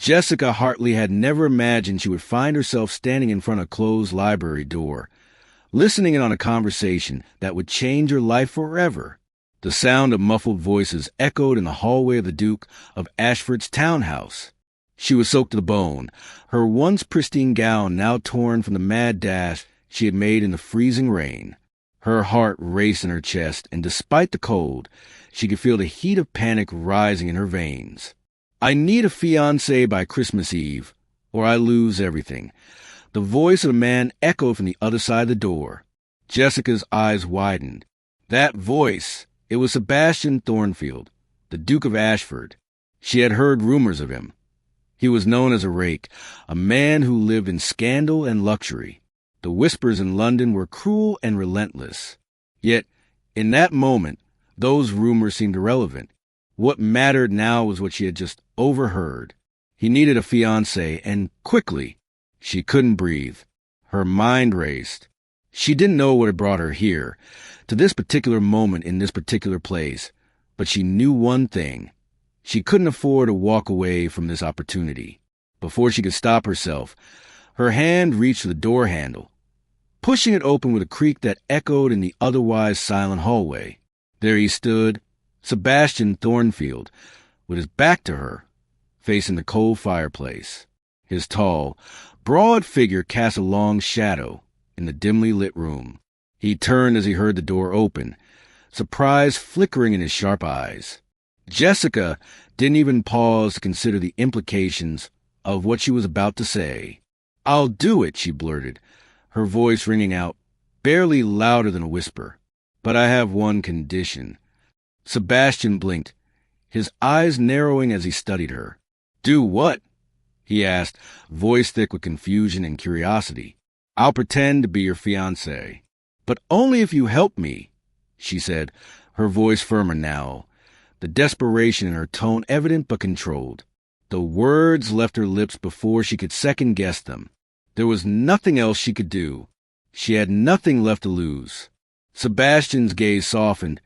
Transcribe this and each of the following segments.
Jessica Hartley had never imagined she would find herself standing in front of a closed library door, listening in on a conversation that would change her life forever. The sound of muffled voices echoed in the hallway of the Duke of Ashford's townhouse. She was soaked to the bone, her once pristine gown now torn from the mad dash she had made in the freezing rain. Her heart raced in her chest, and despite the cold, she could feel the heat of panic rising in her veins. "I need a fiancé by Christmas Eve, or I lose everything." The voice of a man echoed from the other side of the door. Jessica's eyes widened. That voice! It was Sebastian Thornfield, the Duke of Ashford. She had heard rumors of him. He was known as a rake, a man who lived in scandal and luxury. The whispers in London were cruel and relentless. Yet, in that moment, those rumors seemed irrelevant. What mattered now was what she had just overheard. He needed a fiancé, and quickly. She couldn't breathe. Her mind raced. She didn't know what had brought her here, to this particular moment in this particular place, but she knew one thing. She couldn't afford to walk away from this opportunity. Before she could stop herself, her hand reached for the door handle, pushing it open with a creak that echoed in the otherwise silent hallway. There he stood, Sebastian Thornfield, with his back to her, facing the cold fireplace. His tall, broad figure cast a long shadow in the dimly lit room. He turned as he heard the door open, surprise flickering in his sharp eyes. Jessica didn't even pause to consider the implications of what she was about to say. "I'll do it," she blurted, her voice ringing out, barely louder than a whisper. "But I have one condition." Sebastian blinked, his eyes narrowing as he studied her. "Do what?" he asked, voice thick with confusion and curiosity. "I'll pretend to be your fiancé." "But only if you help me," she said, her voice firmer now, the desperation in her tone evident but controlled. The words left her lips before she could second-guess them. There was nothing else she could do. She had nothing left to lose. Sebastian's gaze softened,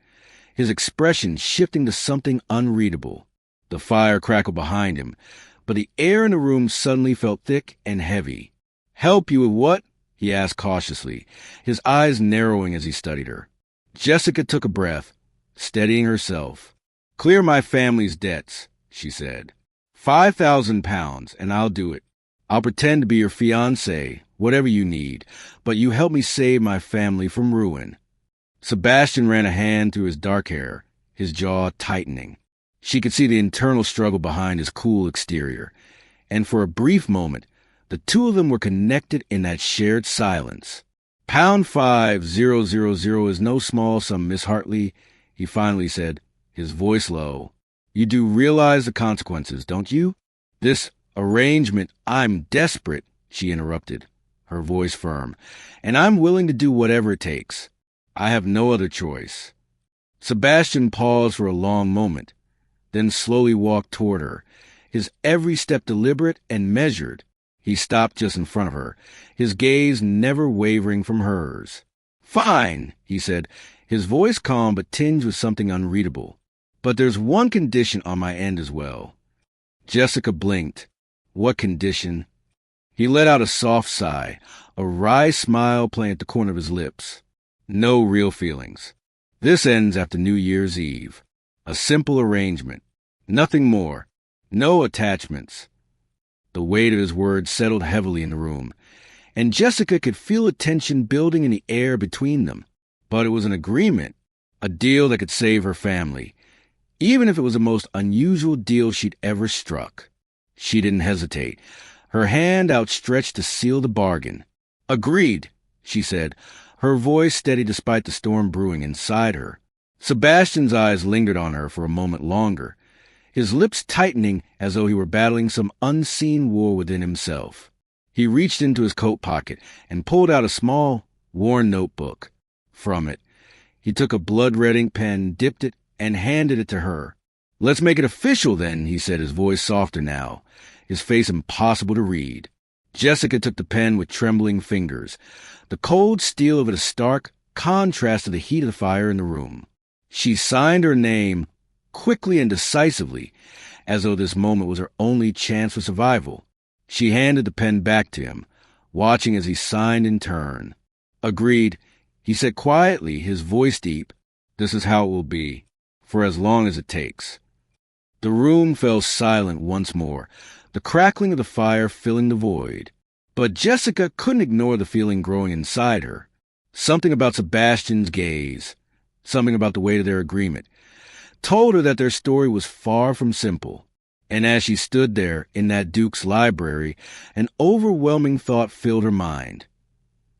his expression shifting to something unreadable. The fire crackled behind him, but the air in the room suddenly felt thick and heavy. "Help you with what?" he asked cautiously, his eyes narrowing as he studied her. Jessica took a breath, steadying herself. "Clear my family's debts," she said. £5,000, and I'll do it. I'll pretend to be your fiancé, whatever you need, but you help me save my family from ruin." Sebastian ran a hand through his dark hair, his jaw tightening. She could see the internal struggle behind his cool exterior, and for a brief moment, the two of them were connected in that shared silence. "£5,000 is no small sum, Miss Hartley," he finally said, his voice low. "You do realize the consequences, don't you?" "This arrangement, I'm desperate," she interrupted, her voice firm, "and I'm willing to do whatever it takes. I have no other choice." Sebastian paused for a long moment, then slowly walked toward her, his every step deliberate and measured. He stopped just in front of her, his gaze never wavering from hers. "Fine," he said, his voice calm but tinged with something unreadable. "But there's one condition on my end as well." Jessica blinked. What condition? He let out a soft sigh, a wry smile playing at the corner of his lips. "No real feelings. This ends after New Year's Eve. A simple arrangement. Nothing more. No attachments." The weight of his words settled heavily in the room, and Jessica could feel a tension building in the air between them. But it was an agreement, a deal that could save her family, even if it was the most unusual deal she'd ever struck. She didn't hesitate, her hand outstretched to seal the bargain. "Agreed," she said, her voice steady despite the storm brewing inside her. Sebastian's eyes lingered on her for a moment longer, his lips tightening as though he were battling some unseen war within himself. He reached into his coat pocket and pulled out a small, worn notebook. From it, he took a blood-red ink pen, dipped it, and handed it to her. "Let's make it official, then," he said, his voice softer now, his face impossible to read. Jessica took the pen with trembling fingers, the cold steel of it a stark contrast to the heat of the fire in the room. She signed her name quickly and decisively, as though this moment was her only chance for survival. She handed the pen back to him, watching as he signed in turn. "Agreed," he said quietly, his voice deep. "This is how it will be, for as long as it takes." The room fell silent once more, the crackling of the fire filling the void. But Jessica couldn't ignore the feeling growing inside her. Something about Sebastian's gaze, something about the weight of their agreement, told her that their story was far from simple. And as she stood there in that Duke's library, an overwhelming thought filled her mind.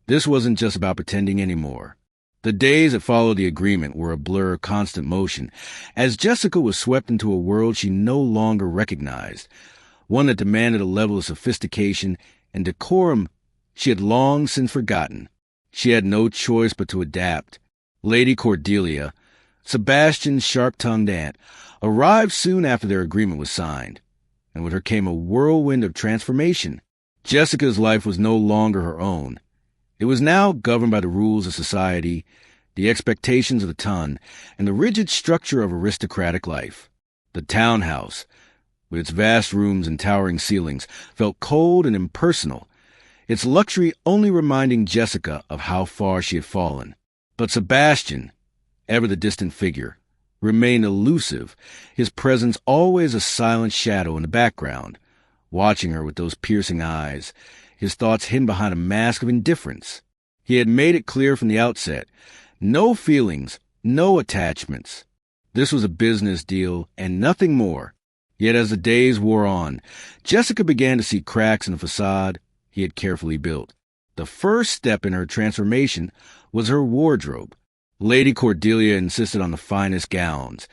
This wasn't just about pretending anymore. The days that followed the agreement were a blur of constant motion, as Jessica was swept into a world she no longer recognized, one that demanded a level of sophistication and decorum she had long since forgotten. She had no choice but to adapt. Lady Cordelia, Sebastian's sharp-tongued aunt, arrived soon after their agreement was signed, and with her came a whirlwind of transformation. Jessica's life was no longer her own. It was now governed by the rules of society, the expectations of the ton, and the rigid structure of aristocratic life. The townhouse, with its vast rooms and towering ceilings, felt cold and impersonal, its luxury only reminding Jessica of how far she had fallen. But Sebastian, ever the distant figure, remained elusive, his presence always a silent shadow in the background, watching her with those piercing eyes, his thoughts hidden behind a mask of indifference. He had made it clear from the outset, no feelings, no attachments. This was a business deal and nothing more. Yet as the days wore on, Jessica began to see cracks in the façade he had carefully built. The first step in her transformation was her wardrobe. Lady Cordelia insisted on the finest gowns,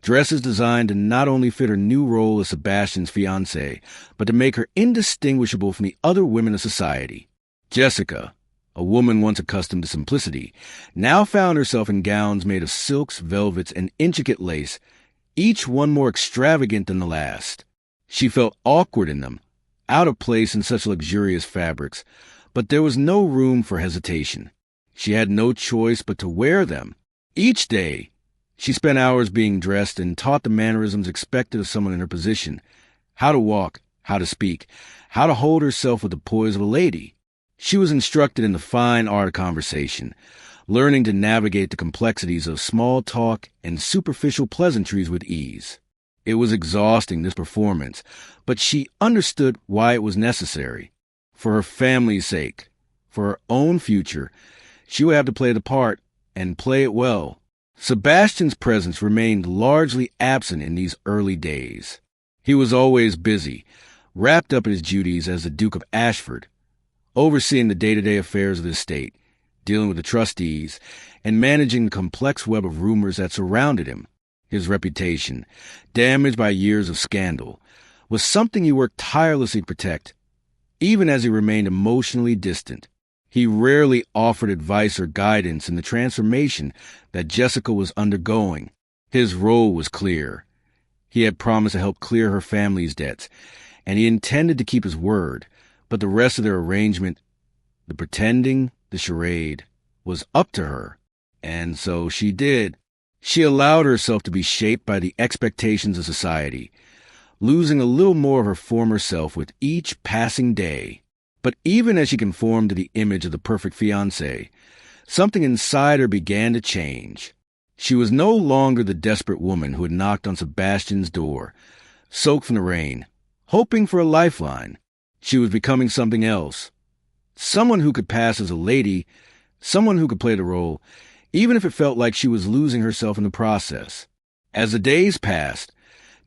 dresses designed to not only fit her new role as Sebastian's fiancée, but to make her indistinguishable from the other women of society. Jessica, a woman once accustomed to simplicity, now found herself in gowns made of silks, velvets, and intricate lace, each one more extravagant than the last. She felt awkward in them, out of place in such luxurious fabrics, but there was no room for hesitation. She had no choice but to wear them. Each day, she spent hours being dressed and taught the mannerisms expected of someone in her position, how to walk, how to speak, how to hold herself with the poise of a lady. She was instructed in the fine art of conversation, learning to navigate the complexities of small talk and superficial pleasantries with ease. It was exhausting, this performance, but she understood why it was necessary. For her family's sake, for her own future, she would have to play the part, and play it well. Sebastian's presence remained largely absent in these early days. He was always busy, wrapped up in his duties as the Duke of Ashford, overseeing the day-to-day affairs of the estate, dealing with the trustees, and managing the complex web of rumors that surrounded him. His reputation, damaged by years of scandal, was something he worked tirelessly to protect, even as he remained emotionally distant. He rarely offered advice or guidance in the transformation that Jessica was undergoing. His role was clear. He had promised to help clear her family's debts, and he intended to keep his word, but the rest of their arrangement, the pretending, the charade, was up to her. And so she did. She allowed herself to be shaped by the expectations of society, losing a little more of her former self with each passing day. But even as she conformed to the image of the perfect fiancé, something inside her began to change. She was no longer the desperate woman who had knocked on Sebastian's door, soaked from the rain, hoping for a lifeline. She was becoming something else. Someone who could pass as a lady, someone who could play the role, even if it felt like she was losing herself in the process. As the days passed,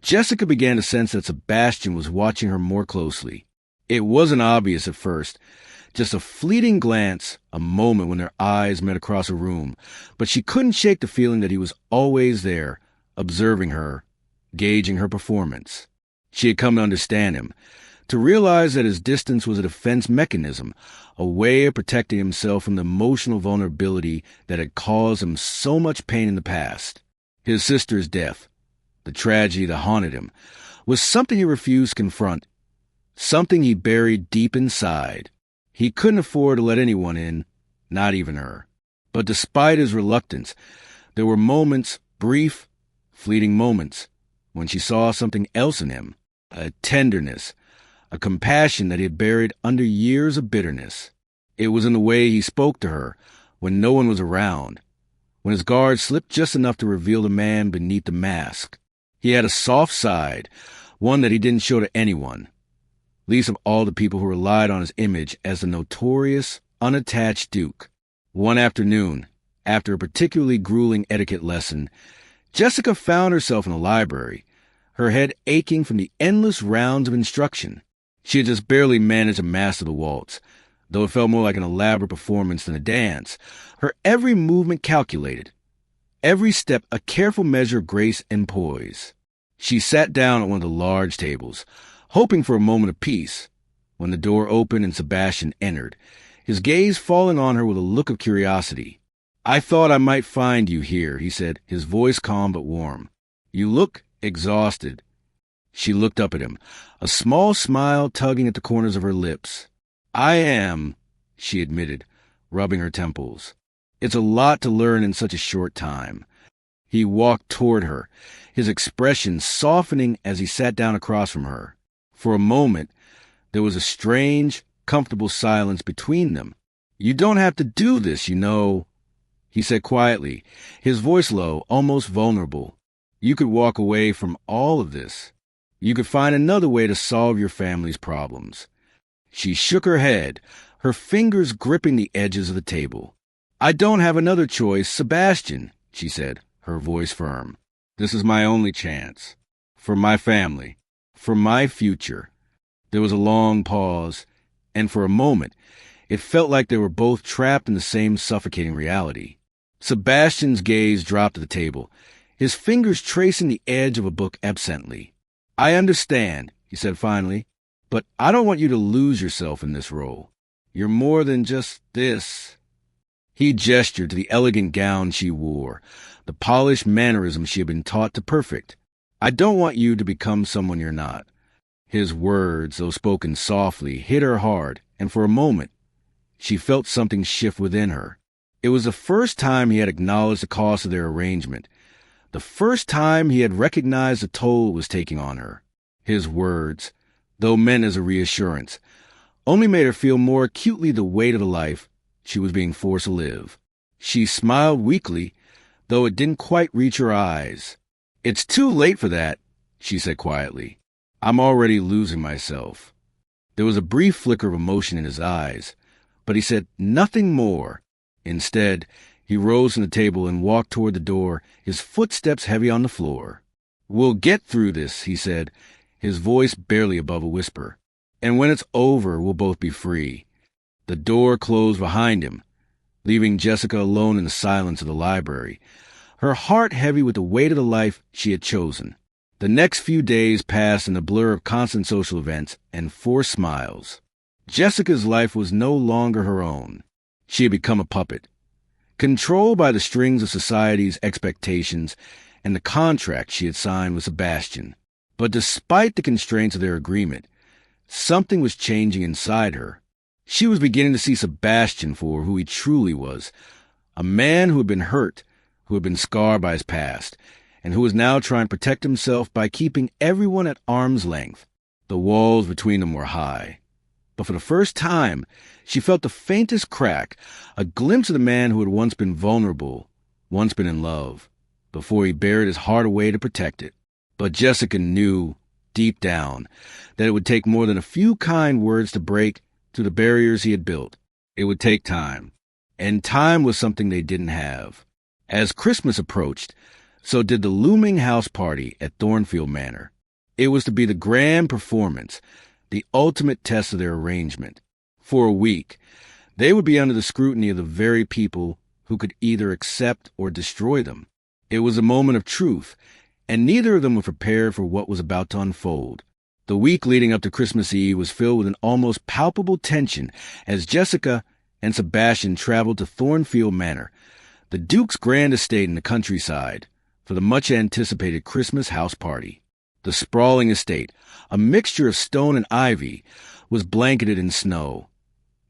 Jessica began to sense that Sebastian was watching her more closely. It wasn't obvious at first, just a fleeting glance, a moment when their eyes met across a room, but she couldn't shake the feeling that he was always there, observing her, gauging her performance. She had come to understand him, to realize that his distance was a defense mechanism, a way of protecting himself from the emotional vulnerability that had caused him so much pain in the past. His sister's death, the tragedy that haunted him, was something he refused to confront, something he buried deep inside. He couldn't afford to let anyone in, not even her. But despite his reluctance, there were moments, brief, fleeting moments, when she saw something else in him, a tenderness, a compassion that he had buried under years of bitterness. It was in the way he spoke to her when no one was around, when his guard slipped just enough to reveal the man beneath the mask. He had a soft side, one that he didn't show to anyone, least of all the people who relied on his image as the notorious, unattached Duke. One afternoon, after a particularly grueling etiquette lesson, Jessica found herself in the library, her head aching from the endless rounds of instruction. She had just barely managed to master the waltz, though it felt more like an elaborate performance than a dance, her every movement calculated, every step a careful measure of grace and poise. She sat down at one of the large tables, hoping for a moment of peace, when the door opened and Sebastian entered, his gaze falling on her with a look of curiosity. "I thought I might find you here," he said, his voice calm but warm. "You look exhausted." She looked up at him, a small smile tugging at the corners of her lips. "I am," she admitted, rubbing her temples. "It's a lot to learn in such a short time." He walked toward her, his expression softening as he sat down across from her. For a moment, there was a strange, comfortable silence between them. "You don't have to do this, you know," he said quietly, his voice low, almost vulnerable. "You could walk away from all of this. You could find another way to solve your family's problems." She shook her head, her fingers gripping the edges of the table. "I don't have another choice, Sebastian," she said, her voice firm. "This is my only chance. For my family. For my future." There was a long pause, and for a moment, it felt like they were both trapped in the same suffocating reality. Sebastian's gaze dropped to the table, his fingers tracing the edge of a book absently. "I understand," he said finally, "but I don't want you to lose yourself in this role. You're more than just this." He gestured to the elegant gown she wore, the polished mannerisms she had been taught to perfect. "I don't want you to become someone you're not." His words, though spoken softly, hit her hard, and for a moment, she felt something shift within her. It was the first time he had acknowledged the cost of their arrangement, the first time he had recognized the toll it was taking on her. His words, though meant as a reassurance, only made her feel more acutely the weight of the life she was being forced to live. She smiled weakly, though it didn't quite reach her eyes. "It's too late for that," she said quietly. "I'm already losing myself." There was a brief flicker of emotion in his eyes, but he said nothing more. Instead, he rose from the table and walked toward the door, his footsteps heavy on the floor. "We'll get through this," he said, his voice barely above a whisper. "And when it's over, we'll both be free." The door closed behind him, leaving Jessica alone in the silence of the library, her heart heavy with the weight of the life she had chosen. The next few days passed in a blur of constant social events and forced smiles. Jessica's life was no longer her own. She had become a puppet, controlled by the strings of society's expectations and the contract she had signed with Sebastian. But despite the constraints of their agreement, something was changing inside her. She was beginning to see Sebastian for who he truly was, a man who had been hurt, who had been scarred by his past, and who was now trying to protect himself by keeping everyone at arm's length. The walls between them were high. But for the first time, she felt the faintest crack, a glimpse of the man who had once been vulnerable, once been in love, before he buried his heart away to protect it. But Jessica knew, deep down, that it would take more than a few kind words to break through the barriers he had built. It would take time. And time was something they didn't have. As Christmas approached, so did the looming house party at Thornfield Manor. It was to be the grand performance, the ultimate test of their arrangement. For a week, they would be under the scrutiny of the very people who could either accept or destroy them. It was a moment of truth, and neither of them were prepared for what was about to unfold. The week leading up to Christmas Eve was filled with an almost palpable tension as Jessica and Sebastian traveled to Thornfield Manor, the Duke's grand estate in the countryside, for the much-anticipated Christmas house party. The sprawling estate, a mixture of stone and ivy, was blanketed in snow,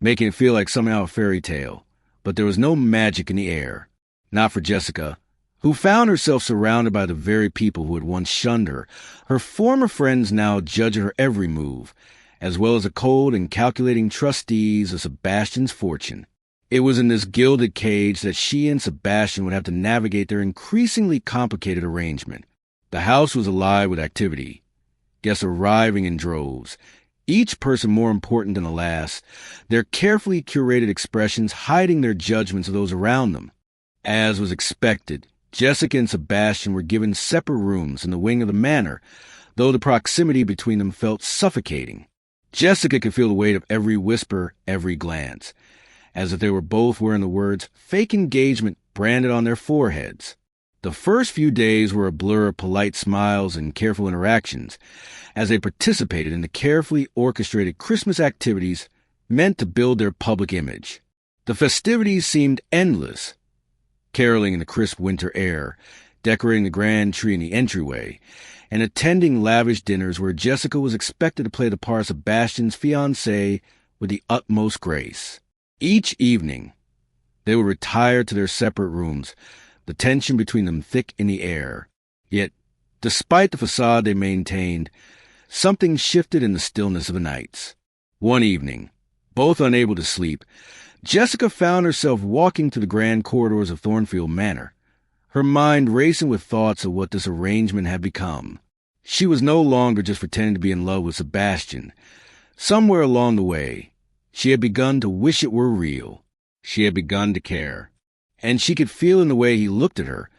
making it feel like somehow a fairy tale, but there was no magic in the air. Not for Jessica, who found herself surrounded by the very people who had once shunned her. Her former friends now judged her every move, as well as the cold and calculating trustees of Sebastian's fortune. It was in this gilded cage that she and Sebastian would have to navigate their increasingly complicated arrangement. The house was alive with activity, guests arriving in droves, each person more important than the last, their carefully curated expressions hiding their judgments of those around them. As was expected, Jessica and Sebastian were given separate rooms in the wing of the manor, though the proximity between them felt suffocating. Jessica could feel the weight of every whisper, every glance, as if they were both wearing the words "fake engagement" branded on their foreheads. The first few days were a blur of polite smiles and careful interactions, as they participated in the carefully orchestrated Christmas activities meant to build their public image. The festivities seemed endless, caroling in the crisp winter air, decorating the grand tree in the entryway, and attending lavish dinners where Jessica was expected to play the part of Sebastian's fiancée with the utmost grace. Each evening, they would retire to their separate rooms, the tension between them thick in the air. Yet, despite the façade they maintained, something shifted in the stillness of the nights. One evening, both unable to sleep, Jessica found herself walking through the grand corridors of Thornfield Manor, her mind racing with thoughts of what this arrangement had become. She was no longer just pretending to be in love with Sebastian. Somewhere along the way, she had begun to wish it were real. She had begun to care. And she could feel in the way he looked at her,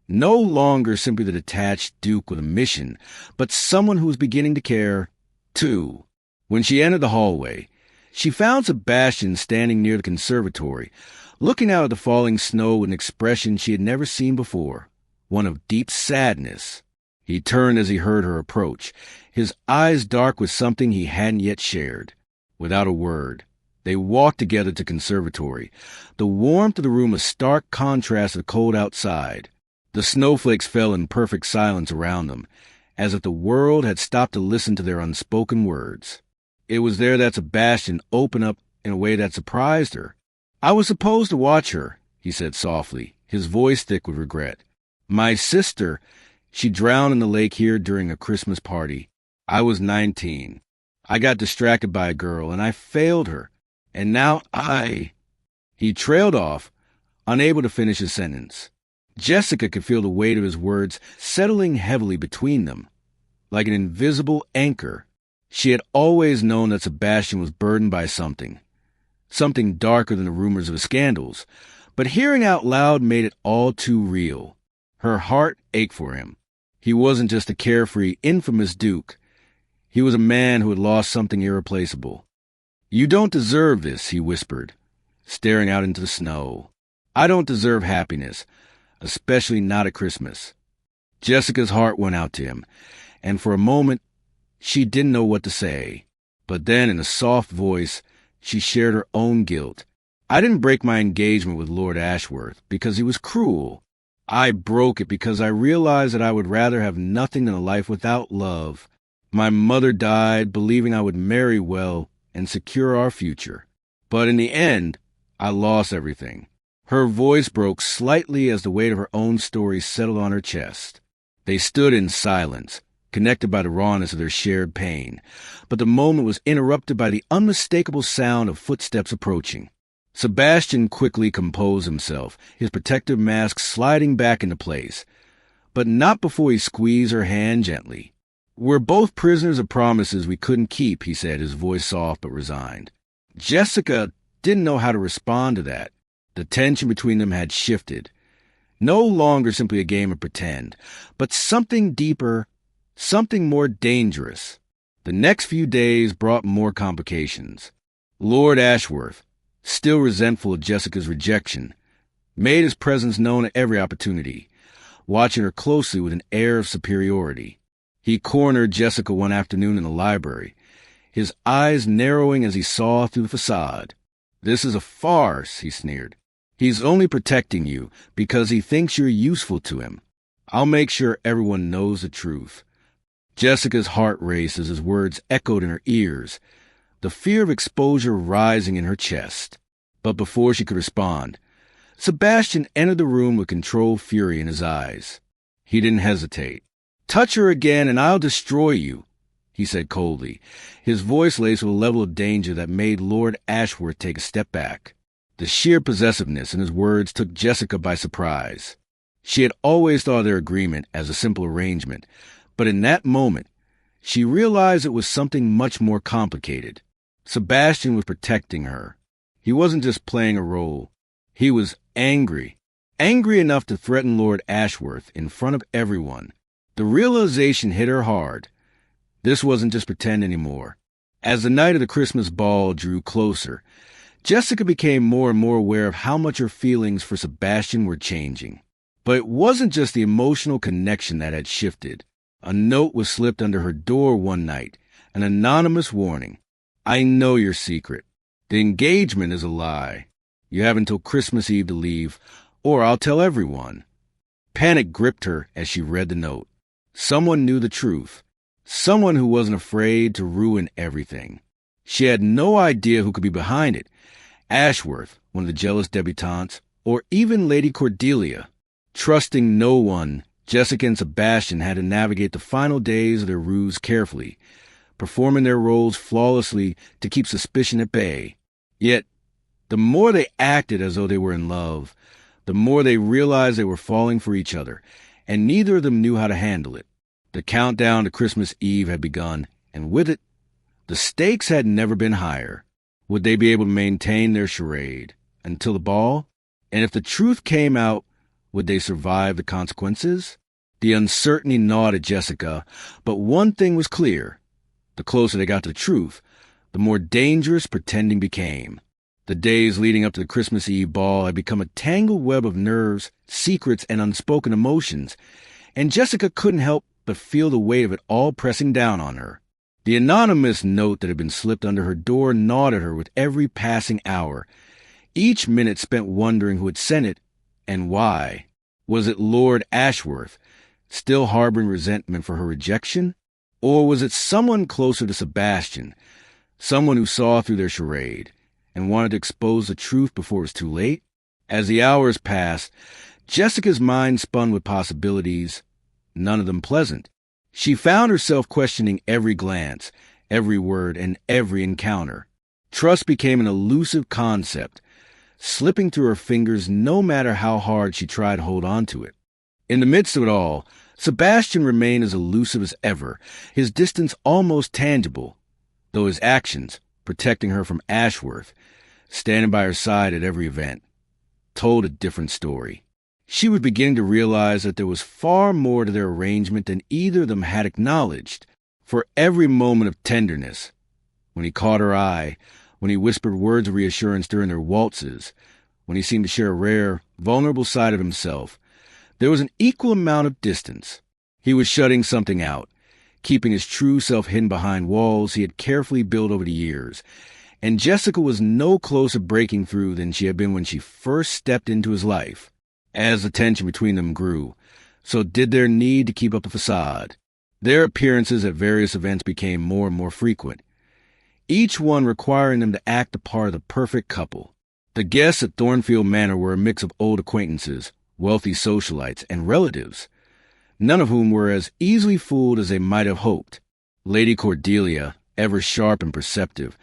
no longer simply the detached duke with a mission, but someone who was beginning to care, too. When she entered the hallway, she found Sebastian standing near the conservatory, looking out at the falling snow with an expression she had never seen before, one of deep sadness. He turned as he heard her approach, his eyes dark with something he hadn't yet shared. Without a word, they walked together to the conservatory, the warmth of the room a stark contrast to the cold outside. The snowflakes fell in perfect silence around them, as if the world had stopped to listen to their unspoken words. It was there that Sebastian opened up in a way that surprised her. "I was supposed to watch her," he said softly, his voice thick with regret. "My sister, she drowned in the lake here during a Christmas party. I was 19. I got distracted by a girl, and I failed her. And now He trailed off, unable to finish his sentence. Jessica could feel the weight of his words settling heavily between them, like an invisible anchor. She had always known that Sebastian was burdened by something darker than the rumors of his scandals, but hearing out loud made it all too real. Her heart ached for him. He wasn't just a carefree, infamous duke. He was a man who had lost something irreplaceable. "You don't deserve this," he whispered, staring out into the snow. "I don't deserve happiness, especially not at Christmas." Jessica's heart went out to him, and for a moment she didn't know what to say. But then, in a soft voice, she shared her own guilt. "I didn't break my engagement with Lord Ashworth because he was cruel. I broke it because I realized that I would rather have nothing than a life without love. My mother died believing I would marry well and secure our future. But in the end, I lost everything." Her voice broke slightly as the weight of her own story settled on her chest. They stood in silence, connected by the rawness of their shared pain, but the moment was interrupted by the unmistakable sound of footsteps approaching. Sebastian quickly composed himself, his protective mask sliding back into place, but not before he squeezed her hand gently. "We're both prisoners of promises we couldn't keep," he said, his voice soft but resigned. Jessica didn't know how to respond to that. The tension between them had shifted. No longer simply a game of pretend, but something deeper, something more dangerous. The next few days brought more complications. Lord Ashworth, still resentful of Jessica's rejection, made his presence known at every opportunity, watching her closely with an air of superiority. He cornered Jessica one afternoon in the library, his eyes narrowing as he saw through the façade. "This is a farce," he sneered. "He's only protecting you because he thinks you're useful to him. I'll make sure everyone knows the truth." Jessica's heart raced as his words echoed in her ears, the fear of exposure rising in her chest. But before she could respond, Sebastian entered the room with controlled fury in his eyes. He didn't hesitate. "Touch her again and I'll destroy you," he said coldly, his voice laced with a level of danger that made Lord Ashworth take a step back. The sheer possessiveness in his words took Jessica by surprise. She had always thought of their agreement as a simple arrangement, but in that moment, she realized it was something much more complicated. Sebastian was protecting her. He wasn't just playing a role. He was angry enough to threaten Lord Ashworth in front of everyone. The realization hit her hard. This wasn't just pretend anymore. As the night of the Christmas ball drew closer, Jessica became more and more aware of how much her feelings for Sebastian were changing. But it wasn't just the emotional connection that had shifted. A note was slipped under her door one night, an anonymous warning. "I know your secret. The engagement is a lie. You have until Christmas Eve to leave, or I'll tell everyone." Panic gripped her as she read the note. Someone knew the truth. Someone who wasn't afraid to ruin everything. She had no idea who could be behind it. Ashworth, one of the jealous debutantes, or even Lady Cordelia. Trusting no one, Jessica and Sebastian had to navigate the final days of their ruse carefully, performing their roles flawlessly to keep suspicion at bay. Yet, the more they acted as though they were in love, the more they realized they were falling for each other, and neither of them knew how to handle it. The countdown to Christmas Eve had begun, and with it, the stakes had never been higher. Would they be able to maintain their charade until the ball? And if the truth came out, would they survive the consequences? The uncertainty gnawed at Jessica, but one thing was clear. The closer they got to the truth, the more dangerous pretending became. The days leading up to the Christmas Eve ball had become a tangled web of nerves, secrets, and unspoken emotions, and Jessica couldn't help but feel the weight of it all pressing down on her. The anonymous note that had been slipped under her door gnawed at her with every passing hour, each minute spent wondering who had sent it and why. Was it Lord Ashworth, still harboring resentment for her rejection? Or was it someone closer to Sebastian, someone who saw through their charade and wanted to expose the truth before it was too late? As the hours passed, Jessica's mind spun with possibilities, none of them pleasant. She found herself questioning every glance, every word, and every encounter. Trust became an elusive concept, slipping through her fingers no matter how hard she tried to hold on to it. In the midst of it all, Sebastian remained as elusive as ever, his distance almost tangible, though his actions, protecting her from Ashworth, standing by her side at every event, told a different story. She was beginning to realize that there was far more to their arrangement than either of them had acknowledged. For every moment of tenderness, when he caught her eye, when he whispered words of reassurance during their waltzes, when he seemed to share a rare, vulnerable side of himself, there was an equal amount of distance. He was shutting something out, keeping his true self hidden behind walls he had carefully built over the years, and Jessica was no closer breaking through than she had been when she first stepped into his life. As the tension between them grew, so did their need to keep up the façade. Their appearances at various events became more and more frequent, each one requiring them to act the part of the perfect couple. The guests at Thornfield Manor were a mix of old acquaintances, wealthy socialites, and relatives, none of whom were as easily fooled as they might have hoped. Lady Cordelia, ever sharp and perceptive,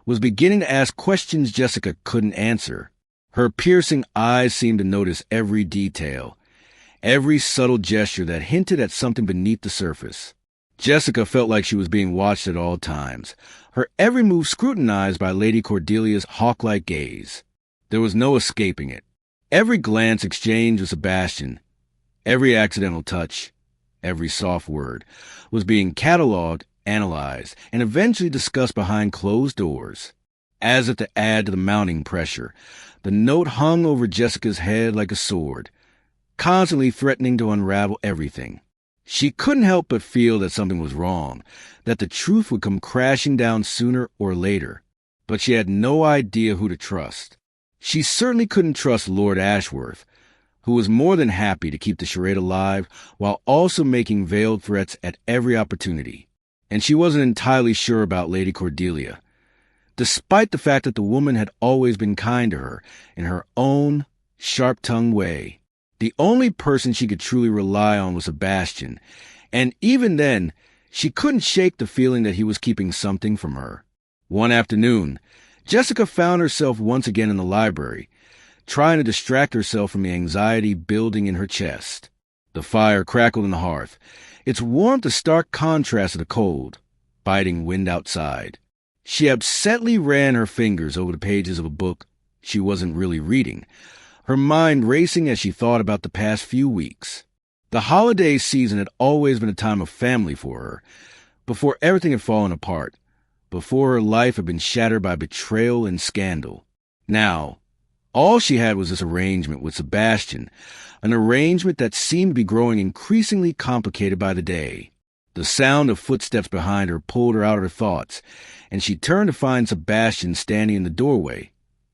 was beginning to ask questions Jessica couldn't answer. Her piercing eyes seemed to notice every detail, every subtle gesture that hinted at something beneath the surface. Jessica felt like she was being watched at all times, her every move scrutinized by Lady Cordelia's hawk-like gaze. There was no escaping it. Every glance exchanged with Sebastian, every accidental touch, every soft word, was being catalogued, analyzed, and eventually discussed behind closed doors. As if to add to the mounting pressure, the note hung over Jessica's head like a sword, constantly threatening to unravel everything. She couldn't help but feel that something was wrong, that the truth would come crashing down sooner or later, but she had no idea who to trust. She certainly couldn't trust Lord Ashworth, who was more than happy to keep the charade alive while also making veiled threats at every opportunity. And she wasn't entirely sure about Lady Cordelia. Despite the fact that the woman had always been kind to her in her own, sharp-tongued way. The only person she could truly rely on was Sebastian, and even then, she couldn't shake the feeling that he was keeping something from her. One afternoon, Jessica found herself once again in the library, trying to distract herself from the anxiety building in her chest. The fire crackled in the hearth, its warmth a stark contrast to the cold, biting wind outside. She absently ran her fingers over the pages of a book she wasn't really reading, her mind racing as she thought about the past few weeks. The holiday season had always been a time of family for her, before everything had fallen apart, before her life had been shattered by betrayal and scandal. Now, all she had was this arrangement with Sebastian, an arrangement that seemed to be growing increasingly complicated by the day. The sound of footsteps behind her pulled her out of her thoughts, and she turned to find Sebastian standing in the doorway,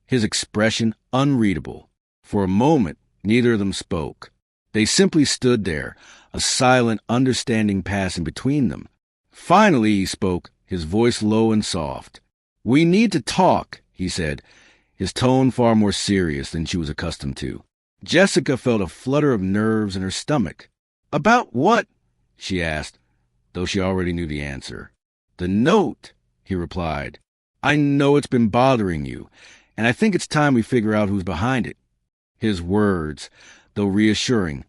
his expression unreadable. For a moment, neither of them spoke. They simply stood there, a silent understanding passing between them. Finally he spoke, his voice low and soft. "We need to talk," he said, his tone far more serious than she was accustomed to. Jessica felt a flutter of nerves in her stomach. "About what?" she asked, though she already knew the answer. "The note," he replied. "I know it's been bothering you, and I think it's time we figure out who's behind it." His words, though reassuring,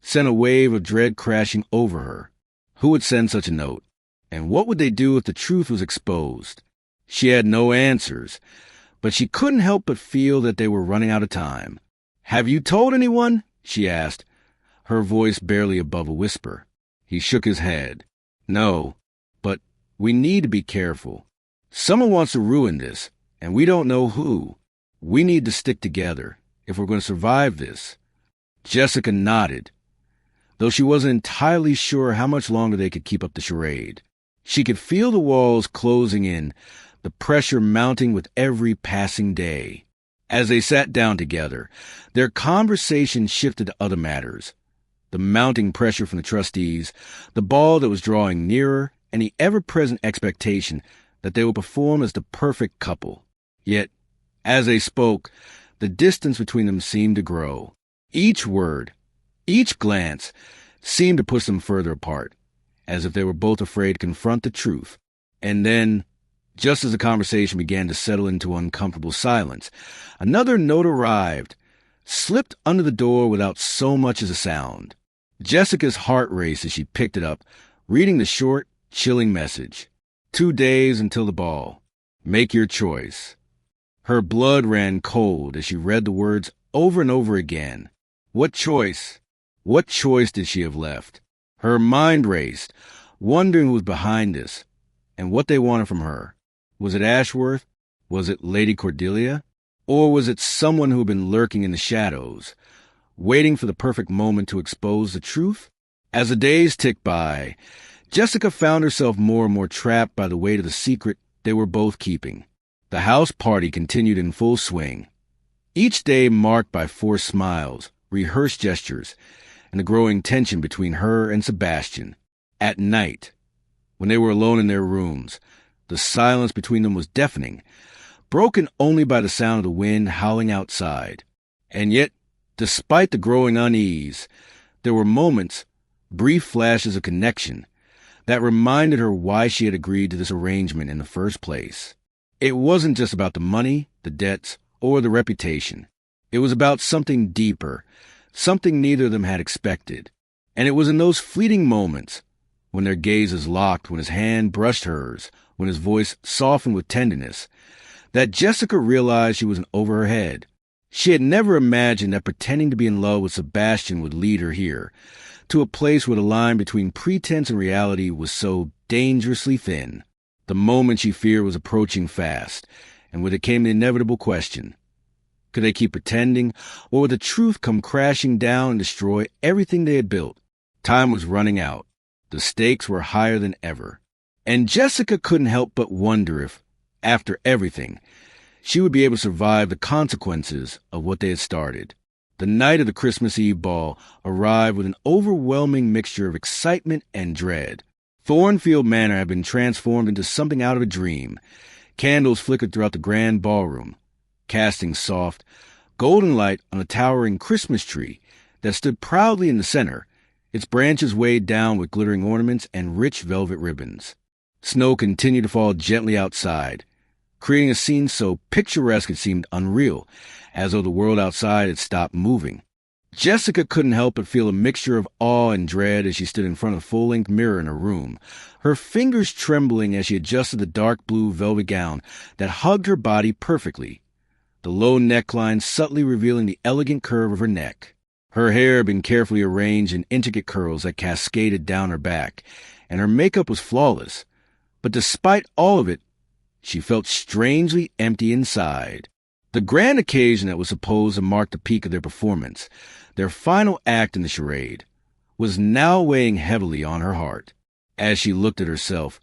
sent a wave of dread crashing over her. Who would send such a note? And what would they do if the truth was exposed? She had no answers, but she couldn't help but feel that they were running out of time. "Have you told anyone?" she asked, her voice barely above a whisper. He shook his head. "No, but we need to be careful. Someone wants to ruin this, and we don't know who. We need to stick together if we're going to survive this." Jessica nodded, though she wasn't entirely sure how much longer they could keep up the charade. She could feel the walls closing in, the pressure mounting with every passing day. As they sat down together, their conversation shifted to other matters. The mounting pressure from the trustees, the ball that was drawing nearer, and the ever-present expectation that they would perform as the perfect couple. Yet, as they spoke, the distance between them seemed to grow. Each word, each glance, seemed to push them further apart, as if they were both afraid to confront the truth. And then, just as the conversation began to settle into uncomfortable silence, another note arrived, slipped under the door without so much as a sound. Jessica's heart raced as she picked it up, reading the short, chilling message. 2 days until the ball. Make your choice. Her blood ran cold as she read the words over and over again. What choice? What choice did she have left? Her mind raced, wondering who was behind this, and what they wanted from her. Was it Ashworth? Was it Lady Cordelia? Or was it someone who had been lurking in the shadows, waiting for the perfect moment to expose the truth? As the days ticked by, Jessica found herself more and more trapped by the weight of the secret they were both keeping. The house party continued in full swing, each day marked by forced smiles, rehearsed gestures, and the growing tension between her and Sebastian. At night, when they were alone in their rooms, the silence between them was deafening, broken only by the sound of the wind howling outside. And yet, despite the growing unease, there were moments, brief flashes of connection, that reminded her why she had agreed to this arrangement in the first place. It wasn't just about the money, the debts, or the reputation. It was about something deeper, something neither of them had expected. And it was in those fleeting moments, when their gazes locked, when his hand brushed hers, when his voice softened with tenderness, that Jessica realized she was in over her head. She had never imagined that pretending to be in love with Sebastian would lead her here, to a place where the line between pretense and reality was so dangerously thin. The moment she feared was approaching fast, and with it came the inevitable question. Could they keep pretending, or would the truth come crashing down and destroy everything they had built? Time was running out. The stakes were higher than ever. And Jessica couldn't help but wonder if, after everything, she would be able to survive the consequences of what they had started. The night of the Christmas Eve ball arrived with an overwhelming mixture of excitement and dread. Thornfield Manor had been transformed into something out of a dream. Candles flickered throughout the grand ballroom, casting soft, golden light on a towering Christmas tree that stood proudly in the center, its branches weighed down with glittering ornaments and rich velvet ribbons. Snow continued to fall gently outside, creating a scene so picturesque it seemed unreal, as though the world outside had stopped moving. Jessica couldn't help but feel a mixture of awe and dread as she stood in front of a full-length mirror in her room, her fingers trembling as she adjusted the dark blue velvet gown that hugged her body perfectly, the low neckline subtly revealing the elegant curve of her neck. Her hair had been carefully arranged in intricate curls that cascaded down her back, and her makeup was flawless. But despite all of it, she felt strangely empty inside. The grand occasion that was supposed to mark the peak of their performance, their final act in the charade, was now weighing heavily on her heart. As she looked at herself,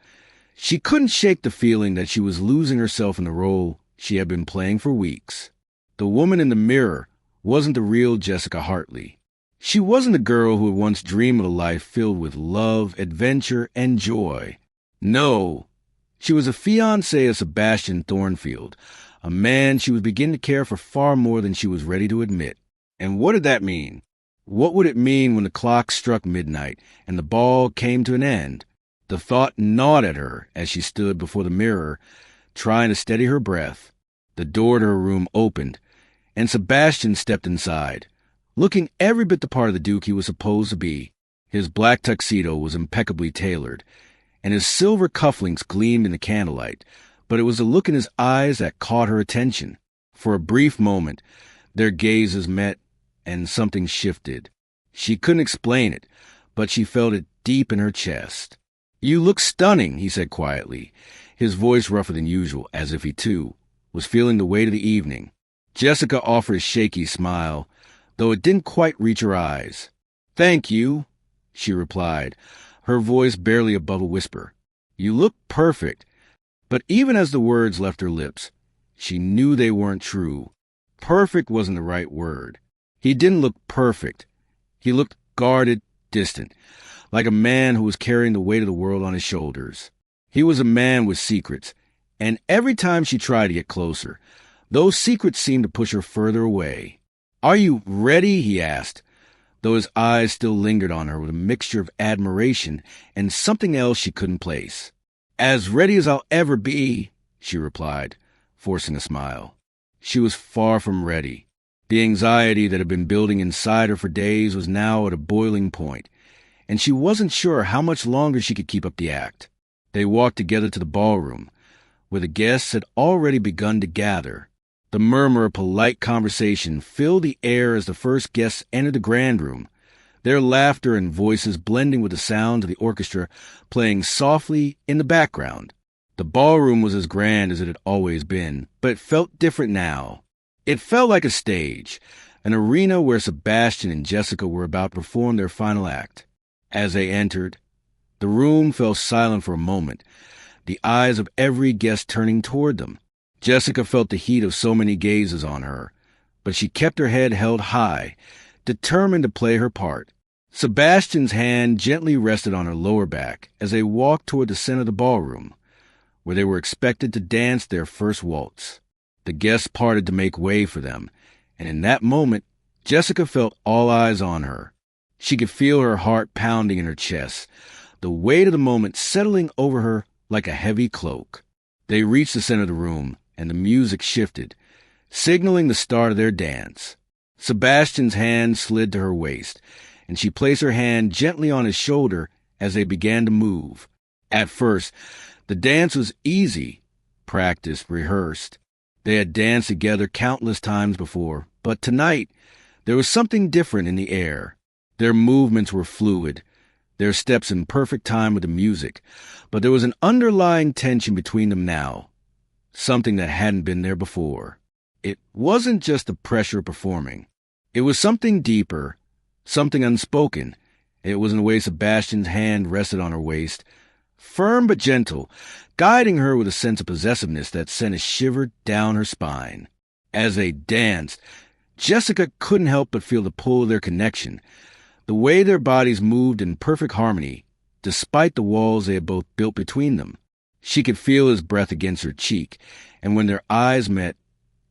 she couldn't shake the feeling that she was losing herself in the role she had been playing for weeks. The woman in the mirror wasn't the real Jessica Hartley. She wasn't the girl who had once dreamed of a life filled with love, adventure, and joy. No, she was a fiancée of Sebastian Thornfield, a man she was beginning to care for far more than she was ready to admit. And what did that mean? What would it mean when the clock struck midnight and the ball came to an end? The thought gnawed at her as she stood before the mirror, trying to steady her breath. The door to her room opened, and Sebastian stepped inside, looking every bit the part of the Duke he was supposed to be. His black tuxedo was impeccably tailored, and his silver cufflinks gleamed in the candlelight, but it was the look in his eyes that caught her attention. For a brief moment, their gazes met, and something shifted. She couldn't explain it, but she felt it deep in her chest. "You look stunning," he said quietly, his voice rougher than usual, as if he, too, was feeling the weight of the evening. Jessica offered a shaky smile, though it didn't quite reach her eyes. "Thank you," she replied, her voice barely above a whisper. "You look perfect." But even as the words left her lips, she knew they weren't true. Perfect wasn't the right word. He didn't look perfect. He looked guarded, distant, like a man who was carrying the weight of the world on his shoulders. He was a man with secrets, and every time she tried to get closer, those secrets seemed to push her further away. "Are you ready?" he asked, though his eyes still lingered on her with a mixture of admiration and something else she couldn't place. "As ready as I'll ever be," she replied, forcing a smile. She was far from ready. The anxiety that had been building inside her for days was now at a boiling point, and she wasn't sure how much longer she could keep up the act. They walked together to the ballroom, where the guests had already begun to gather. The murmur of polite conversation filled the air as the first guests entered the grand room, their laughter and voices blending with the sound of the orchestra playing softly in the background. The ballroom was as grand as it had always been, but it felt different now. It felt like a stage, an arena where Sebastian and Jessica were about to perform their final act. As they entered, the room fell silent for a moment, the eyes of every guest turning toward them. Jessica felt the heat of so many gazes on her, but she kept her head held high, determined to play her part. Sebastian's hand gently rested on her lower back as they walked toward the center of the ballroom, where they were expected to dance their first waltz. The guests parted to make way for them, and in that moment, Jessica felt all eyes on her. She could feel her heart pounding in her chest, the weight of the moment settling over her like a heavy cloak. They reached the center of the room, and the music shifted, signaling the start of their dance. Sebastian's hand slid to her waist, and she placed her hand gently on his shoulder as they began to move. At first, the dance was easy, practiced, rehearsed. They had danced together countless times before, but tonight there was something different in the air. Their movements were fluid, their steps in perfect time with the music, but there was an underlying tension between them now, something that hadn't been there before. It wasn't just the pressure of performing. It was something deeper, something unspoken. It was in the way Sebastian's hand rested on her waist, firm but gentle, guiding her with a sense of possessiveness that sent a shiver down her spine. As they danced, Jessica couldn't help but feel the pull of their connection, the way their bodies moved in perfect harmony, despite the walls they had both built between them. She could feel his breath against her cheek, and when their eyes met,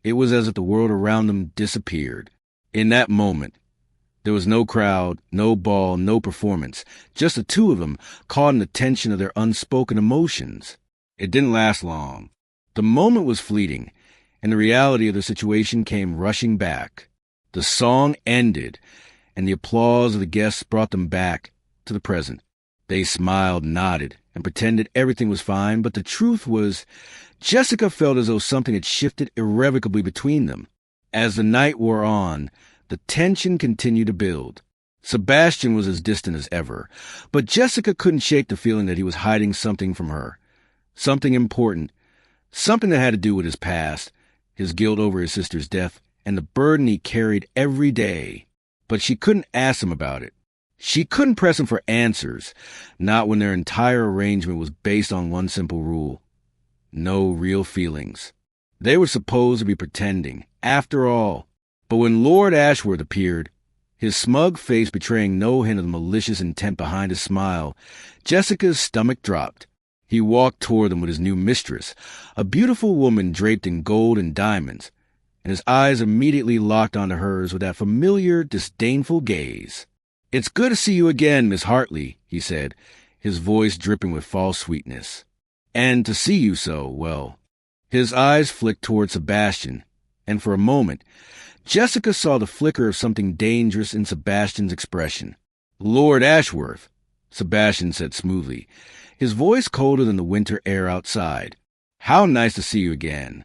It was as if the world around them disappeared. In that moment, there was no crowd, no ball, no performance, just the two of them caught in the tension of their unspoken emotions. It didn't last long. The moment was fleeting, and the reality of the situation came rushing back. The song ended, and the applause of the guests brought them back to the present. They smiled, nodded, and pretended everything was fine, but the truth was, Jessica felt as though something had shifted irrevocably between them. As the night wore on, the tension continued to build. Sebastian was as distant as ever, but Jessica couldn't shake the feeling that he was hiding something from her. Something important, something that had to do with his past, his guilt over his sister's death, and the burden he carried every day. But she couldn't ask him about it. She couldn't press him for answers, not when their entire arrangement was based on one simple rule: no real feelings. They were supposed to be pretending, after all. But when Lord Ashworth appeared, his smug face betraying no hint of the malicious intent behind his smile, Jessica's stomach dropped. He walked toward them with his new mistress, a beautiful woman draped in gold and diamonds, and his eyes immediately locked onto hers with that familiar, disdainful gaze. "It's good to see you again, Miss Hartley," he said, his voice dripping with false sweetness. "And to see you so, well." His eyes flicked toward Sebastian, and for a moment, Jessica saw the flicker of something dangerous in Sebastian's expression. "Lord Ashworth," Sebastian said smoothly, his voice colder than the winter air outside. "How nice to see you again."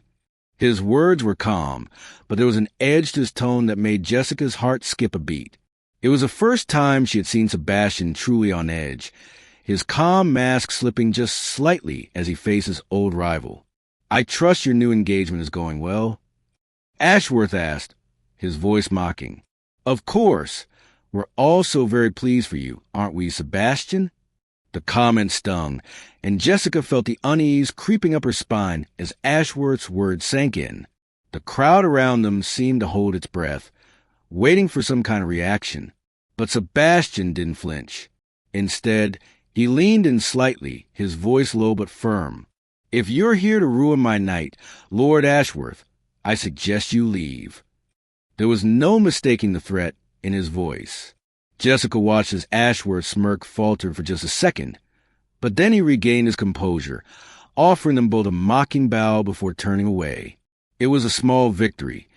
His words were calm, but there was an edge to his tone that made Jessica's heart skip a beat. It was the first time she had seen Sebastian truly on edge, his calm mask slipping just slightly as he faced his old rival. "I trust your new engagement is going well?" Ashworth asked, his voice mocking. "Of course. We're all so very pleased for you, aren't we, Sebastian?" The comment stung, and Jessica felt the unease creeping up her spine as Ashworth's words sank in. The crowd around them seemed to hold its breath, waiting for some kind of reaction. But Sebastian didn't flinch. Instead, he leaned in slightly, his voice low but firm. "If you're here to ruin my night, Lord Ashworth, I suggest you leave." There was no mistaking the threat in his voice. Jessica watched as Ashworth's smirk faltered for just a second, but then he regained his composure, offering them both a mocking bow before turning away. It was a small victory,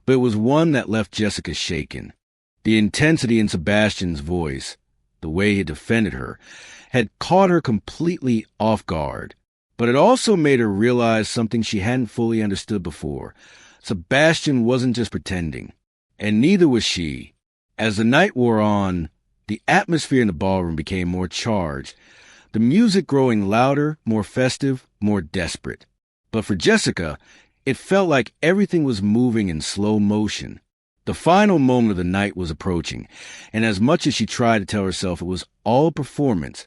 but it was one that left Jessica shaken. The intensity in Sebastian's voice, the way he defended her, had caught her completely off guard. But it also made her realize something she hadn't fully understood before. Sebastian wasn't just pretending, and neither was she. As the night wore on, the atmosphere in the ballroom became more charged, the music growing louder, more festive, more desperate. But for Jessica, it felt like everything was moving in slow motion. The final moment of the night was approaching, and as much as she tried to tell herself it was all performance,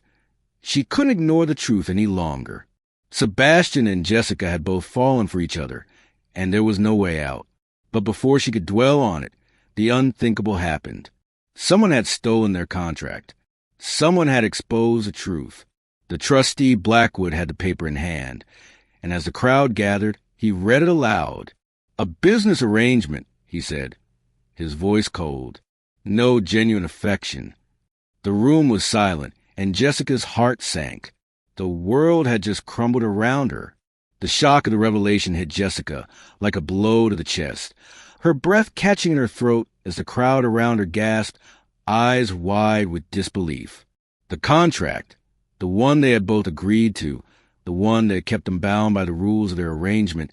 she couldn't ignore the truth any longer. Sebastian and Jessica had both fallen for each other, and there was no way out. But before she could dwell on it, the unthinkable happened. Someone had stolen their contract. Someone had exposed the truth. The trustee Blackwood had the paper in hand, and as the crowd gathered, he read it aloud. "A business arrangement," he said, his voice cold. No genuine affection. The room was silent, and Jessica's heart sank. The world had just crumbled around her. The shock of the revelation hit Jessica like a blow to the chest, her breath catching in her throat as the crowd around her gasped, eyes wide with disbelief. The contract, the one they had both agreed to, the one that had kept them bound by the rules of their arrangement,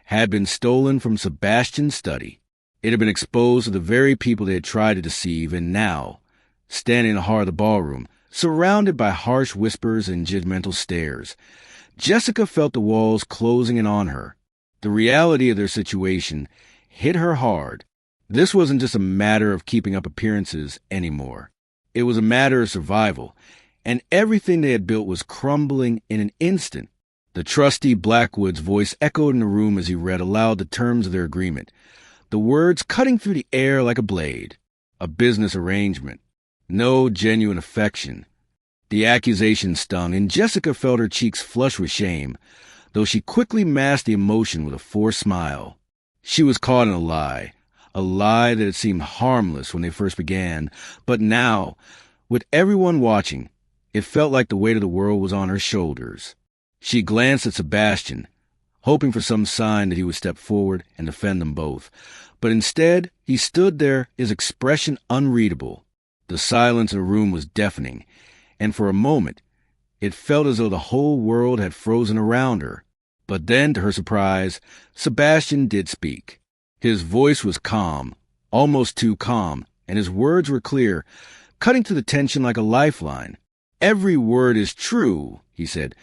had been stolen from Sebastian's study. It had been exposed to the very people they had tried to deceive, and now, standing in the heart of the ballroom, surrounded by harsh whispers and judgmental stares, Jessica felt the walls closing in on her. The reality of their situation hit her hard. This wasn't just a matter of keeping up appearances anymore. It was a matter of survival, and everything they had built was crumbling in an instant. The trustee Blackwood's voice echoed in the room as he read aloud the terms of their agreement, the words cutting through the air like a blade. A business arrangement. No genuine affection. The accusation stung, and Jessica felt her cheeks flush with shame, though she quickly masked the emotion with a forced smile. She was caught in a lie that had seemed harmless when they first began, but now, with everyone watching, it felt like the weight of the world was on her shoulders. She glanced at Sebastian, hoping for some sign that he would step forward and defend them both. But instead, he stood there, his expression unreadable. The silence in the room was deafening, and for a moment, it felt as though the whole world had frozen around her. But then, to her surprise, Sebastian did speak. His voice was calm, almost too calm, and his words were clear, cutting to the tension like a lifeline. "Every word is true," he said,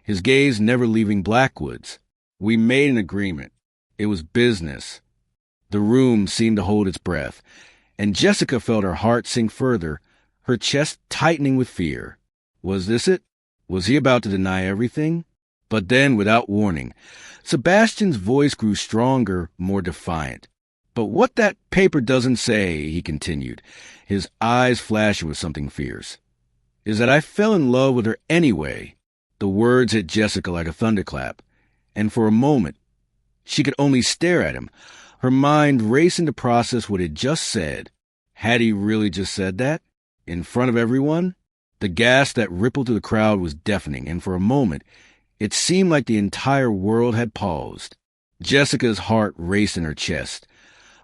his gaze never leaving Blackwood's. "We made an agreement. It was business." The room seemed to hold its breath, and Jessica felt her heart sink further, her chest tightening with fear. Was this it? Was he about to deny everything? But then, without warning, Sebastian's voice grew stronger, more defiant. "But what that paper doesn't say," he continued, his eyes flashing with something fierce, "is that I fell in love with her anyway." The words hit Jessica like a thunderclap, and for a moment, she could only stare at him, her mind racing to process what he'd just said. Had he really just said that? In front of everyone? The gasp that rippled through the crowd was deafening, and for a moment, it seemed like the entire world had paused. Jessica's heart raced in her chest,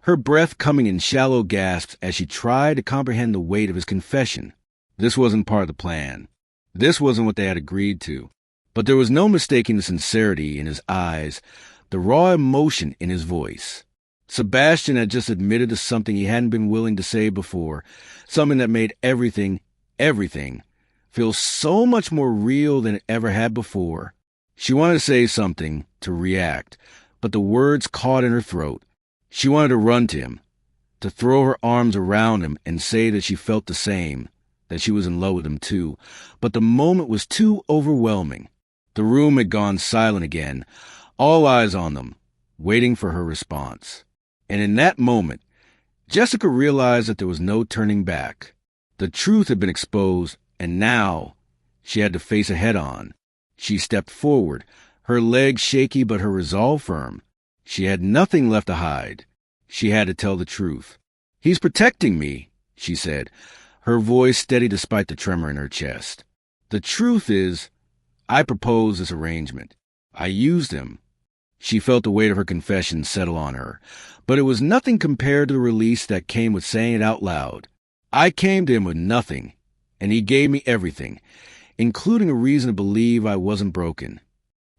her breath coming in shallow gasps as she tried to comprehend the weight of his confession. This wasn't part of the plan. This wasn't what they had agreed to. But there was no mistaking the sincerity in his eyes, the raw emotion in his voice. Sebastian had just admitted to something he hadn't been willing to say before, something that made everything, feel so much more real than it ever had before. She wanted to say something, to react, but the words caught in her throat. She wanted to run to him, to throw her arms around him and say that she felt the same, that she was in love with him too, but the moment was too overwhelming. The room had gone silent again, all eyes on them, waiting for her response. And in that moment, Jessica realized that there was no turning back. The truth had been exposed, and now she had to face it head-on. She stepped forward, her legs shaky but her resolve firm. She had nothing left to hide. She had to tell the truth. "He's protecting me," she said, her voice steady despite the tremor in her chest. "The truth is, I proposed this arrangement. I used him." She felt the weight of her confession settle on her, but it was nothing compared to the release that came with saying it out loud. "I came to him with nothing, and he gave me everything, including a reason to believe I wasn't broken."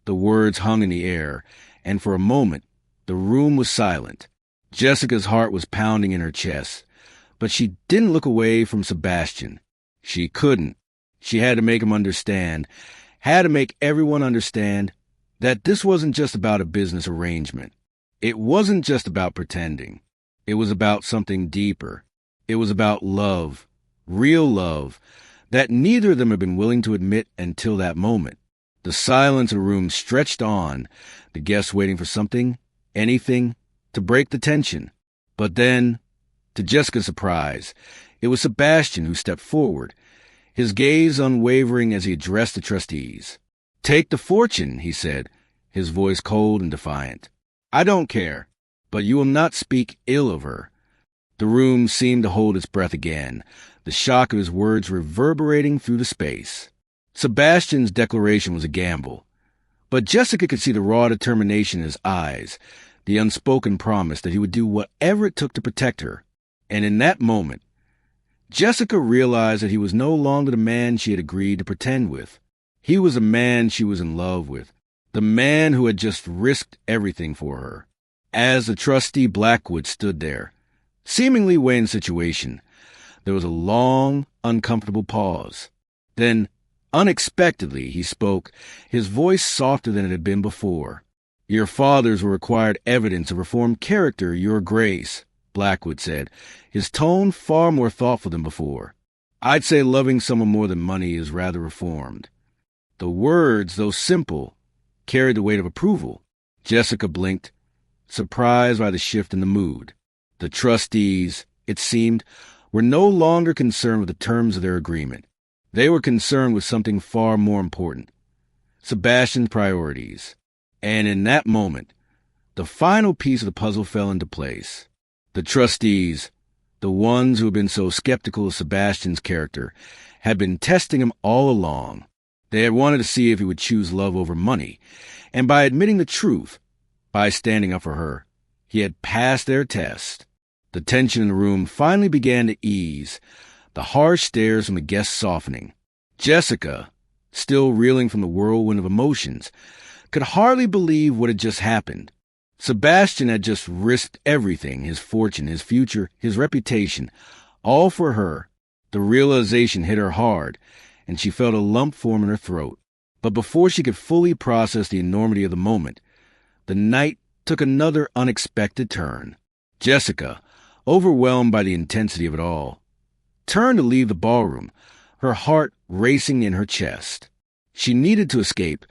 The words hung in the air, and for a moment, the room was silent. Jessica's heart was pounding in her chest, but she didn't look away from Sebastian. She couldn't. She had to make him understand, had to make everyone understand, that this wasn't just about a business arrangement. It wasn't just about pretending. It was about something deeper. It was about love, real love, that neither of them had been willing to admit until that moment. The silence in the room stretched on, the guests waiting for something, anything, to break the tension. But then, to Jessica's surprise, it was Sebastian who stepped forward, his gaze unwavering as he addressed the trustees. "Take the fortune," he said, his voice cold and defiant. "I don't care, but you will not speak ill of her." The room seemed to hold its breath again, the shock of his words reverberating through the space. Sebastian's declaration was a gamble, but Jessica could see the raw determination in his eyes, the unspoken promise that he would do whatever it took to protect her. And in that moment, Jessica realized that he was no longer the man she had agreed to pretend with. He was the man she was in love with, the man who had just risked everything for her. As the trustee Blackwood stood there, seemingly weighing the situation, there was a long, uncomfortable pause. Then, unexpectedly, he spoke, his voice softer than it had been before. "Your fathers were required evidence of reformed character, Your Grace," Blackwood said, his tone far more thoughtful than before. "I'd say loving someone more than money is rather reformed." The words, though simple, carried the weight of approval. Jessica blinked, surprised by the shift in the mood. The trustees, it seemed, were no longer concerned with the terms of their agreement. They were concerned with something far more important, Sebastian's priorities. And in that moment, The final piece of the puzzle fell into place. The trustees, the ones who had been so skeptical of Sebastian's character, had been testing him all along. They had wanted to see if he would choose love over money, and by admitting the truth, by standing up for her, he had passed their test. The tension in the room finally began to ease, the harsh stares from the guests softening. Jessica, still reeling from the whirlwind of emotions, could hardly believe what had just happened. Sebastian had just risked everything, his fortune, his future, his reputation, all for her. The realization hit her hard, and she felt a lump form in her throat. But before she could fully process the enormity of the moment, the night took another unexpected turn. Jessica, overwhelmed by the intensity of it all, turned to leave the ballroom, her heart racing in her chest. She needed to escape,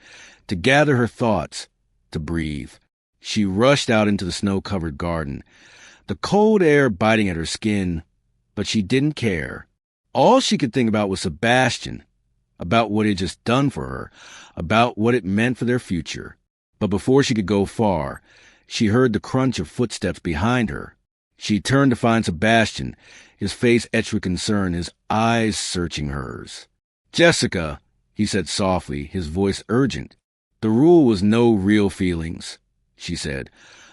to gather her thoughts, to breathe. She rushed out into the snow-covered garden, the cold air biting at her skin, but she didn't care. All she could think about was Sebastian, about what he had just done for her, about what it meant for their future. But before she could go far, she heard the crunch of footsteps behind her. She turned to find Sebastian, his face etched with concern, his eyes searching hers. "Jessica," he said softly, his voice urgent. "The rule was no real feelings," she said,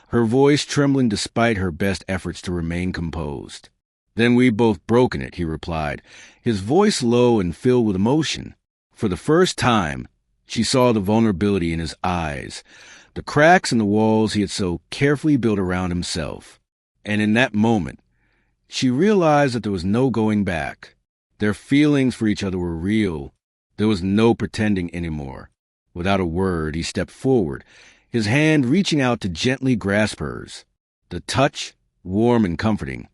her voice trembling despite her best efforts to remain composed. "Then we've both broken it," he replied, his voice low and filled with emotion. For the first time, she saw the vulnerability in his eyes, the cracks in the walls he had so carefully built around himself. And in that moment, she realized that there was no going back. Their feelings for each other were real. There was no pretending anymore. Without a word, he stepped forward, his hand reaching out to gently grasp hers. The touch, warm and comforting,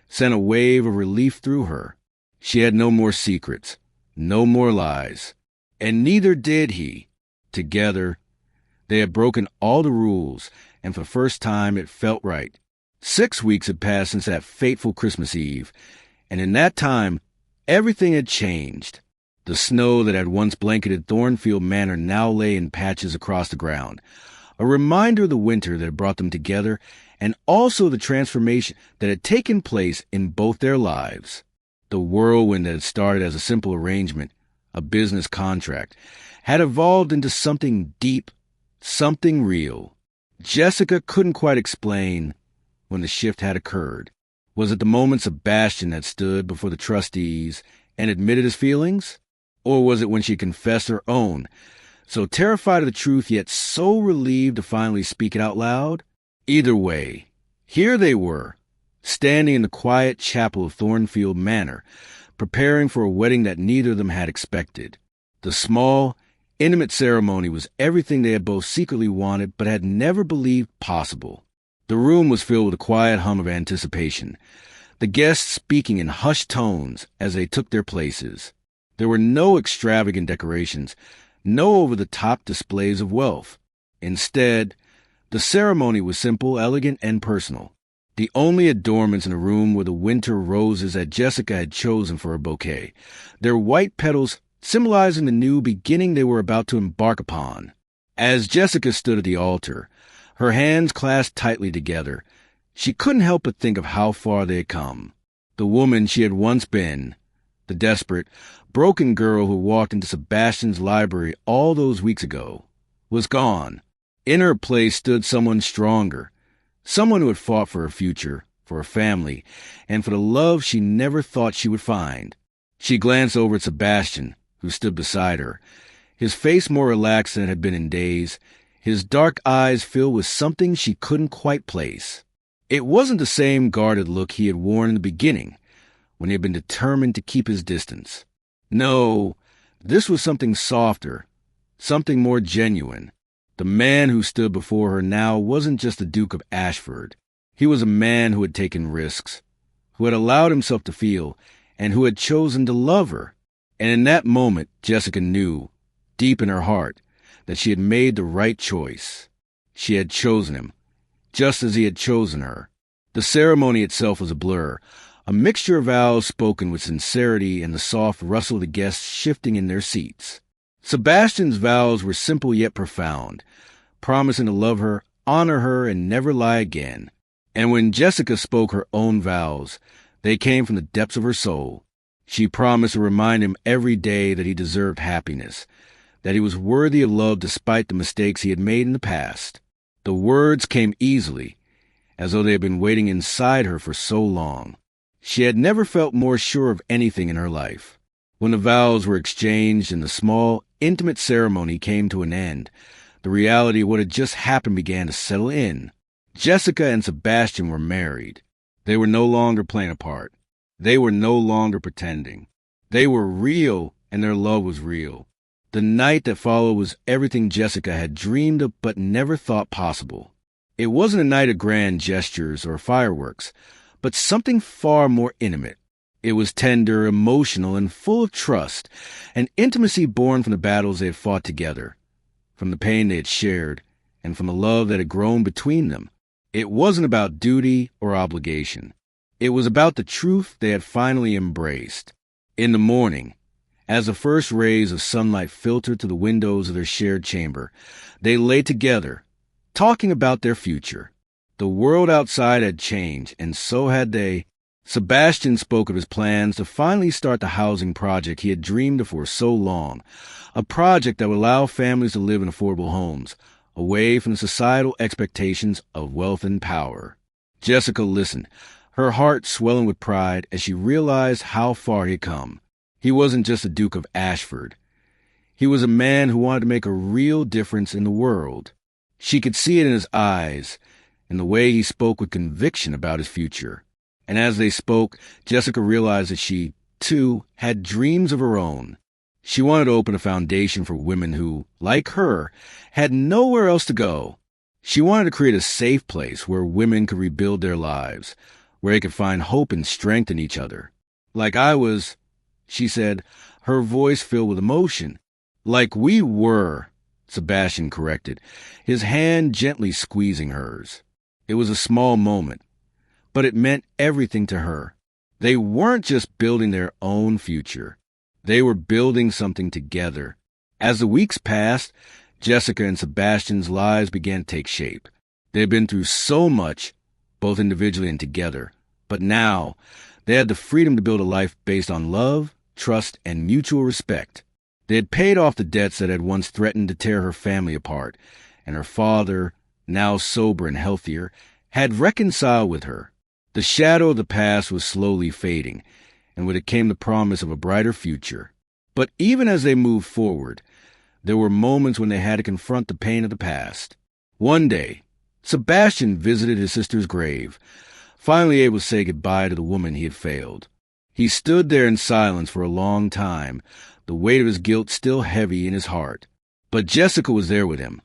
sent a wave of relief through her. She had no more secrets, no more lies, and neither did he. Together, they had broken all the rules, and for the first time it felt right. 6 weeks had passed since that fateful Christmas Eve, and in that time, everything had changed. The snow that had once blanketed Thornfield Manor now lay in patches across the ground, a reminder of the winter that had brought them together, and also the transformation that had taken place in both their lives. The whirlwind that had started as a simple arrangement, a business contract, had evolved into something deep, something real. Jessica couldn't quite explain when the shift had occurred. Was it the moment Sebastian had stood before the trustees and admitted his feelings? Or was it when she confessed her own, so terrified of the truth yet so relieved to finally speak it out loud? Either way, here they were, standing in the quiet chapel of Thornfield Manor, preparing for a wedding that neither of them had expected. The small, intimate ceremony was everything they had both secretly wanted but had never believed possible. The room was filled with a quiet hum of anticipation, the guests speaking in hushed tones as they took their places. There were no extravagant decorations, no over-the-top displays of wealth. Instead, the ceremony was simple, elegant, and personal. The only adornments in the room were the winter roses that Jessica had chosen for her bouquet, their white petals symbolizing the new beginning they were about to embark upon. As Jessica stood at the altar, her hands clasped tightly together, she couldn't help but think of how far they had come. The woman she had once been, the desperate, broken girl who walked into Sebastian's library all those weeks ago, was gone. In her place stood someone stronger, someone who had fought for her future, for her family, and for the love she never thought she would find. She glanced over at Sebastian, who stood beside her, his face more relaxed than it had been in days, his dark eyes filled with something she couldn't quite place. It wasn't the same guarded look he had worn in the beginning, when he had been determined to keep his distance. No, this was something softer, something more genuine. The man who stood before her now wasn't just the Duke of Ashford. He was a man who had taken risks, who had allowed himself to feel, and who had chosen to love her. And in that moment, Jessica knew, deep in her heart, that she had made the right choice. She had chosen him, just as he had chosen her. The ceremony itself was a blur, a mixture of vows spoken with sincerity and the soft rustle of the guests shifting in their seats. Sebastian's vows were simple yet profound, promising to love her honor her, and never lie again. And when Jessica spoke her own vows, they came from the depths of her soul. She promised to remind him every day that he deserved happiness, that he was worthy of love despite the mistakes he had made in the past. The words came easily, as though they had been waiting inside her for so long. She had never felt more sure of anything in her life. When the vows were exchanged and the small, intimate ceremony came to an end, the reality of what had just happened began to settle in. Jessica and Sebastian were married. They were no longer playing a part. They were no longer pretending. They were real, and their love was real. The night that followed was everything Jessica had dreamed of but never thought possible. It wasn't a night of grand gestures or fireworks, but something far more intimate. It was tender, emotional, and full of trust, an intimacy born from the battles they had fought together, from the pain they had shared, and from the love that had grown between them. It wasn't about duty or obligation. It was about the truth they had finally embraced. In the morning, as the first rays of sunlight filtered through the windows of their shared chamber, they lay together, talking about their future. The world outside had changed, and so had they. Sebastian spoke of his plans to finally start the housing project he had dreamed of for so long, a project that would allow families to live in affordable homes, away from the societal expectations of wealth and power. Jessica listened, her heart swelling with pride as she realized how far he had come. He wasn't just a Duke of Ashford. He was a man who wanted to make a real difference in the world. She could see it in his eyes, in the way he spoke with conviction about his future. And as they spoke, Jessica realized that she, too, had dreams of her own. She wanted to open a foundation for women who, like her, had nowhere else to go. She wanted to create a safe place where women could rebuild their lives, where they could find hope and strength in each other. Like I was, she said, her voice filled with emotion. Like we were, Sebastian corrected, his hand gently squeezing hers. It was a small moment, but it meant everything to her. They weren't just building their own future. They were building something together. As the weeks passed, Jessica and Sebastian's lives began to take shape. They had been through so much, both individually and together, but now they had the freedom to build a life based on love, trust, and mutual respect. They had paid off the debts that had once threatened to tear her family apart, and her father, now sober and healthier, had reconciled with her. The shadow of the past was slowly fading, and with it came the promise of a brighter future. But even as they moved forward, there were moments when they had to confront the pain of the past. One day, Sebastian visited his sister's grave, finally able to say goodbye to the woman he had failed. He stood there in silence for a long time, the weight of his guilt still heavy in his heart. But Jessica was there with him,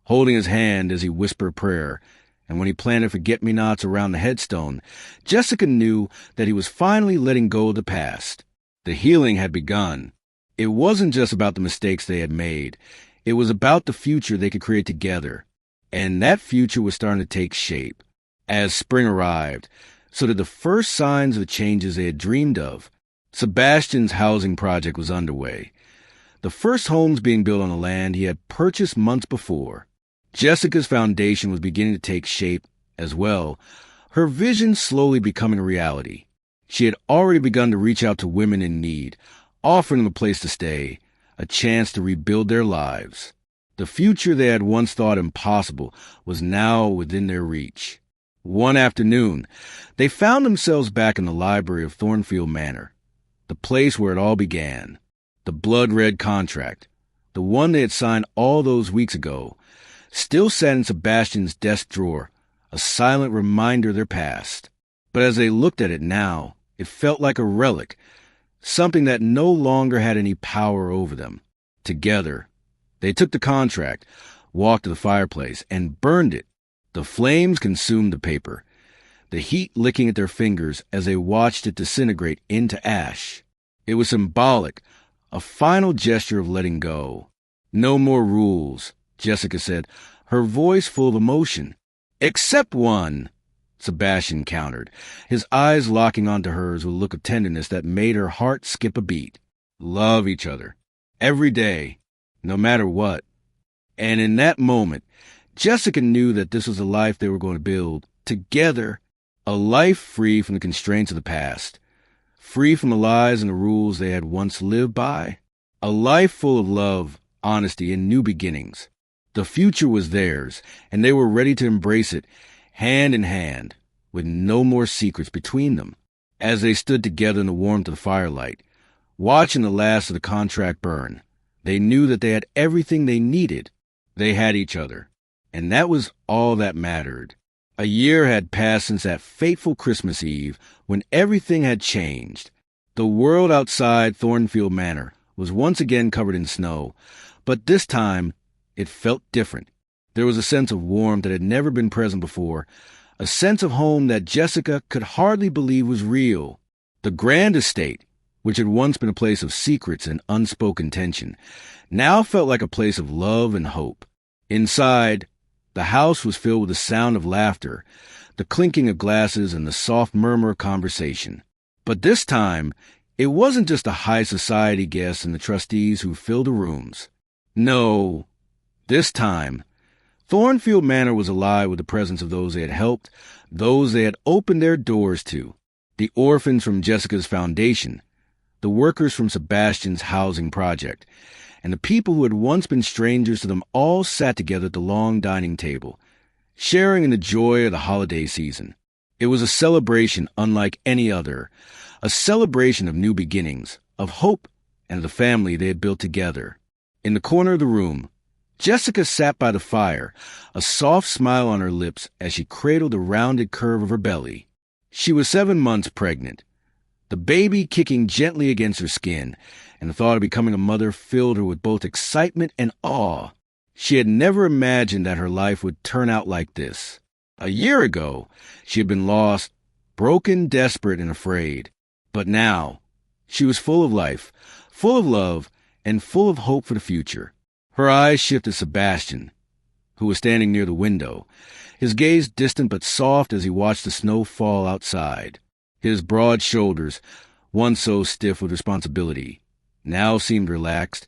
holding his hand as he whispered a prayer, and when he planted forget-me-nots around the headstone, Jessica knew that he was finally letting go of the past. The healing had begun. It wasn't just about the mistakes they had made. It was about the future they could create together. And that future was starting to take shape. As spring arrived, so did the first signs of the changes they had dreamed of. Sebastian's housing project was underway, the first homes being built on the land he had purchased months before. Jessica's foundation was beginning to take shape as well, her vision slowly becoming a reality. She had already begun to reach out to women in need, offering them a place to stay, a chance to rebuild their lives. The future they had once thought impossible was now within their reach. One afternoon, they found themselves back in the library of Thornfield Manor, the place where it all began. The blood-red contract, the one they had signed all those weeks ago, still sat in Sebastian's desk drawer, a silent reminder of their past. But as they looked at it now, it felt like a relic, something that no longer had any power over them. Together, they took the contract, walked to the fireplace, and burned it. The flames consumed the paper, the heat licking at their fingers as they watched it disintegrate into ash. It was symbolic, a final gesture of letting go. No more rules, Jessica said, her voice full of emotion. Except one, Sebastian countered, his eyes locking onto hers with a look of tenderness that made her heart skip a beat. Love each other. Every day. No matter what. And in that moment, Jessica knew that this was the life they were going to build together, a life free from the constraints of the past, free from the lies and the rules they had once lived by, a life full of love, honesty, and new beginnings. The future was theirs, and they were ready to embrace it, hand in hand, with no more secrets between them. As they stood together in the warmth of the firelight, watching the last of the contract burn, they knew that they had everything they needed. They had each other, and that was all that mattered. A year had passed since that fateful Christmas Eve when everything had changed. The world outside Thornfield Manor was once again covered in snow, but this time it felt different. There was a sense of warmth that had never been present before, a sense of home that Jessica could hardly believe was real. The grand estate, which had once been a place of secrets and unspoken tension, now felt like a place of love and hope. Inside, the house was filled with the sound of laughter, the clinking of glasses, and the soft murmur of conversation. But this time, it wasn't just the high society guests and the trustees who filled the rooms. No, this time, Thornfield Manor was alive with the presence of those they had helped, those they had opened their doors to, the orphans from Jessica's foundation, the workers from Sebastian's housing project, and the people who had once been strangers to them all sat together at the long dining table, sharing in the joy of the holiday season. It was a celebration unlike any other, a celebration of new beginnings, of hope, and of the family they had built together. In the corner of the room, Jessica sat by the fire, a soft smile on her lips as she cradled the rounded curve of her belly. She was 7 months pregnant, the baby kicking gently against her skin, and the thought of becoming a mother filled her with both excitement and awe. She had never imagined that her life would turn out like this. A year ago, she had been lost, broken, desperate, and afraid. But now, she was full of life, full of love, and full of hope for the future. Her eyes shifted to Sebastian, who was standing near the window, his gaze distant but soft as he watched the snow fall outside. His broad shoulders, once so stiff with responsibility, now seemed relaxed,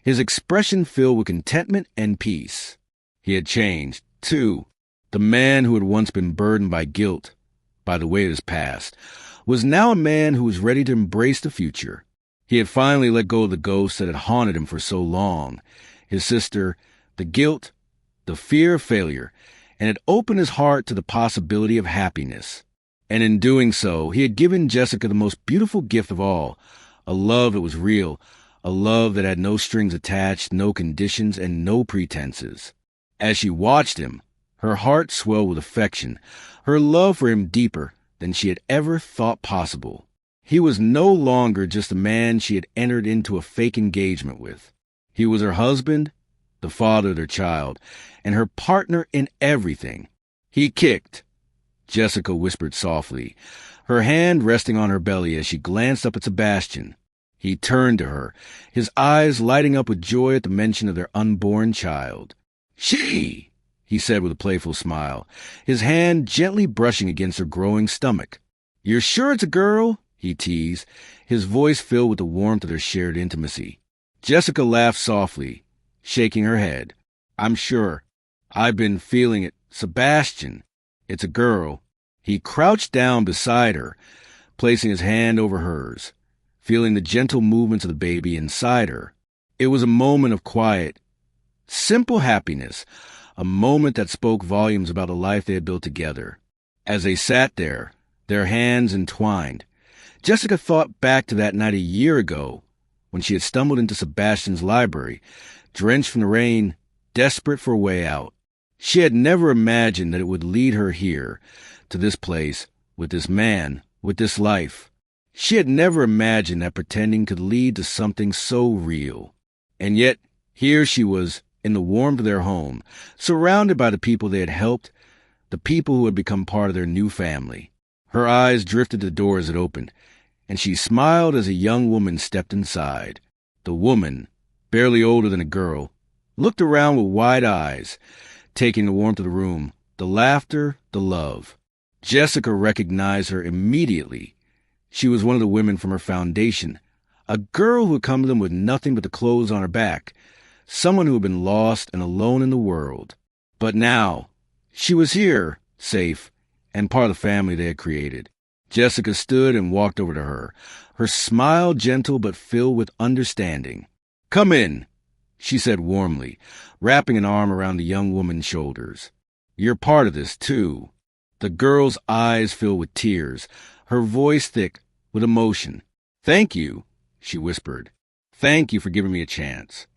his expression filled with contentment and peace. He had changed, too. The man who had once been burdened by guilt, by the weight of his past, was now a man who was ready to embrace the future. He had finally let go of the ghosts that had haunted him for so long, his sister, the guilt, the fear of failure, and had opened his heart to the possibility of happiness. And in doing so, he had given Jessica the most beautiful gift of all, a love that was real, a love that had no strings attached, no conditions, and no pretenses. As she watched him, her heart swelled with affection, her love for him deeper than she had ever thought possible. He was no longer just a man she had entered into a fake engagement with. He was her husband, the father of their child, and her partner in everything. He kicked, Jessica whispered softly, her hand resting on her belly as she glanced up at Sebastian. He turned to her, his eyes lighting up with joy at the mention of their unborn child. "She!" he said with a playful smile, his hand gently brushing against her growing stomach. "You're sure it's a girl?" he teased, his voice filled with the warmth of their shared intimacy. Jessica laughed softly, shaking her head. "I'm sure. I've been feeling it. Sebastian, it's a girl." He crouched down beside her, placing his hand over hers, feeling the gentle movements of the baby inside her. It was a moment of quiet, simple happiness, a moment that spoke volumes about the life they had built together. As they sat there, their hands entwined, Jessica thought back to that night a year ago when she had stumbled into Sebastian's library, drenched from the rain, desperate for a way out. She had never imagined that it would lead her here, to this place, with this man, with this life. She had never imagined that pretending could lead to something so real. And yet, here she was, in the warmth of their home, surrounded by the people they had helped, the people who had become part of their new family. Her eyes drifted to the door as it opened, and she smiled as a young woman stepped inside. The woman, barely older than a girl, looked around with wide eyes, taking the warmth of the room, the laughter, the love. Jessica recognized her immediately. She was one of the women from her foundation, a girl who had come to them with nothing but the clothes on her back, someone who had been lost and alone in the world. But now, she was here, safe, and part of the family they had created. Jessica stood and walked over to her, her smile gentle but filled with understanding. "Come in," she said warmly, wrapping an arm around the young woman's shoulders. "You're part of this, too." The girl's eyes filled with tears, her voice thick with emotion. "Thank you," she whispered. "Thank you for giving me a chance."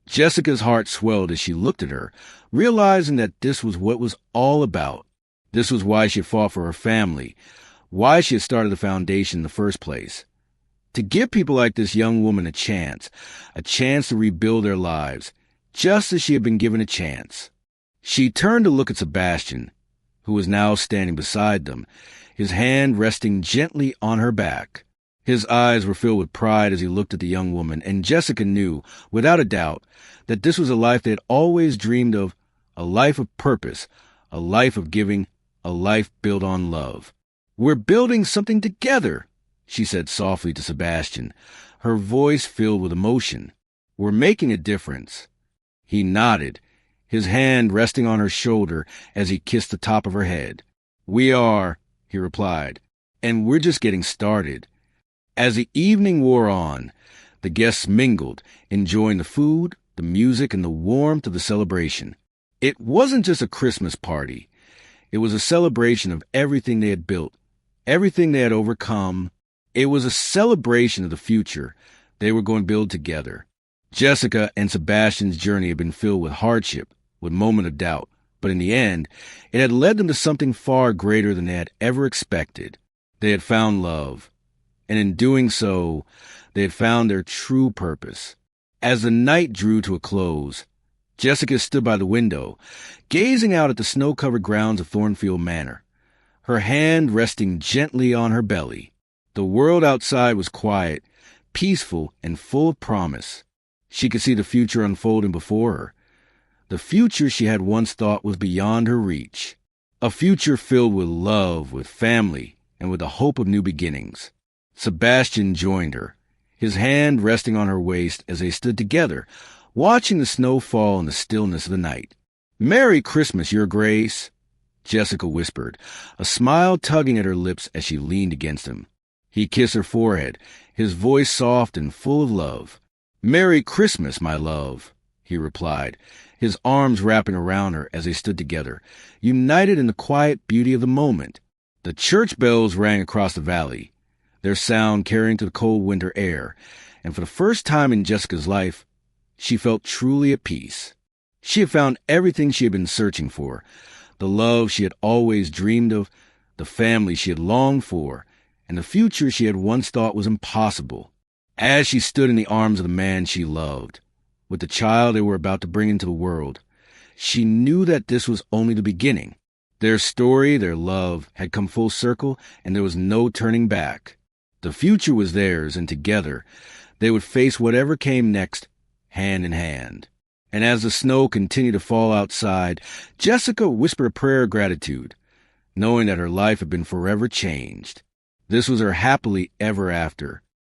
Jessica's heart swelled as she looked at her, realizing that this was what it was all about. This was why she had fought for her family, why she had started the foundation in the first place. To give people like this young woman a chance to rebuild their lives, just as she had been given a chance. She turned to look at Sebastian, who was now standing beside them, his hand resting gently on her back. His eyes were filled with pride as he looked at the young woman, and Jessica knew, without a doubt, that this was a life they had always dreamed of, a life of purpose, a life of giving, a life built on love. "We're building something together," she said softly to Sebastian, her voice filled with emotion. "We're making a difference." He nodded, his hand resting on her shoulder as he kissed the top of her head. "We are," he replied, "and we're just getting started." As the evening wore on, the guests mingled, enjoying the food, the music, and the warmth of the celebration. It wasn't just a Christmas party. It was a celebration of everything they had built, everything they had overcome. It was a celebration of the future they were going to build together. Jessica and Sebastian's journey had been filled with hardship, with moments of doubt, but in the end, it had led them to something far greater than they had ever expected. They had found love, and in doing so, they had found their true purpose. As the night drew to a close, Jessica stood by the window, gazing out at the snow-covered grounds of Thornfield Manor, her hand resting gently on her belly. The world outside was quiet, peaceful, and full of promise. She could see the future unfolding before her, the future she had once thought was beyond her reach, a future filled with love, with family, and with the hope of new beginnings. Sebastian joined her, his hand resting on her waist as they stood together, watching the snow fall in the stillness of the night. "Merry Christmas, Your Grace," Jessica whispered, a smile tugging at her lips as she leaned against him. He kissed her forehead, his voice soft and full of love. "Merry Christmas, my love," he replied, his arms wrapping around her as they stood together, united in the quiet beauty of the moment. The church bells rang across the valley, their sound carrying to the cold winter air, and for the first time in Jessica's life, she felt truly at peace. She had found everything she had been searching for, the love she had always dreamed of, the family she had longed for, and the future she had once thought was impossible. As she stood in the arms of the man she loved, with the child they were about to bring into the world, she knew that this was only the beginning. Their story, their love, had come full circle, and there was no turning back. The future was theirs, and together they would face whatever came next, hand in hand. And as the snow continued to fall outside, Jessica whispered a prayer of gratitude, knowing that her life had been forever changed. This was her happily ever after,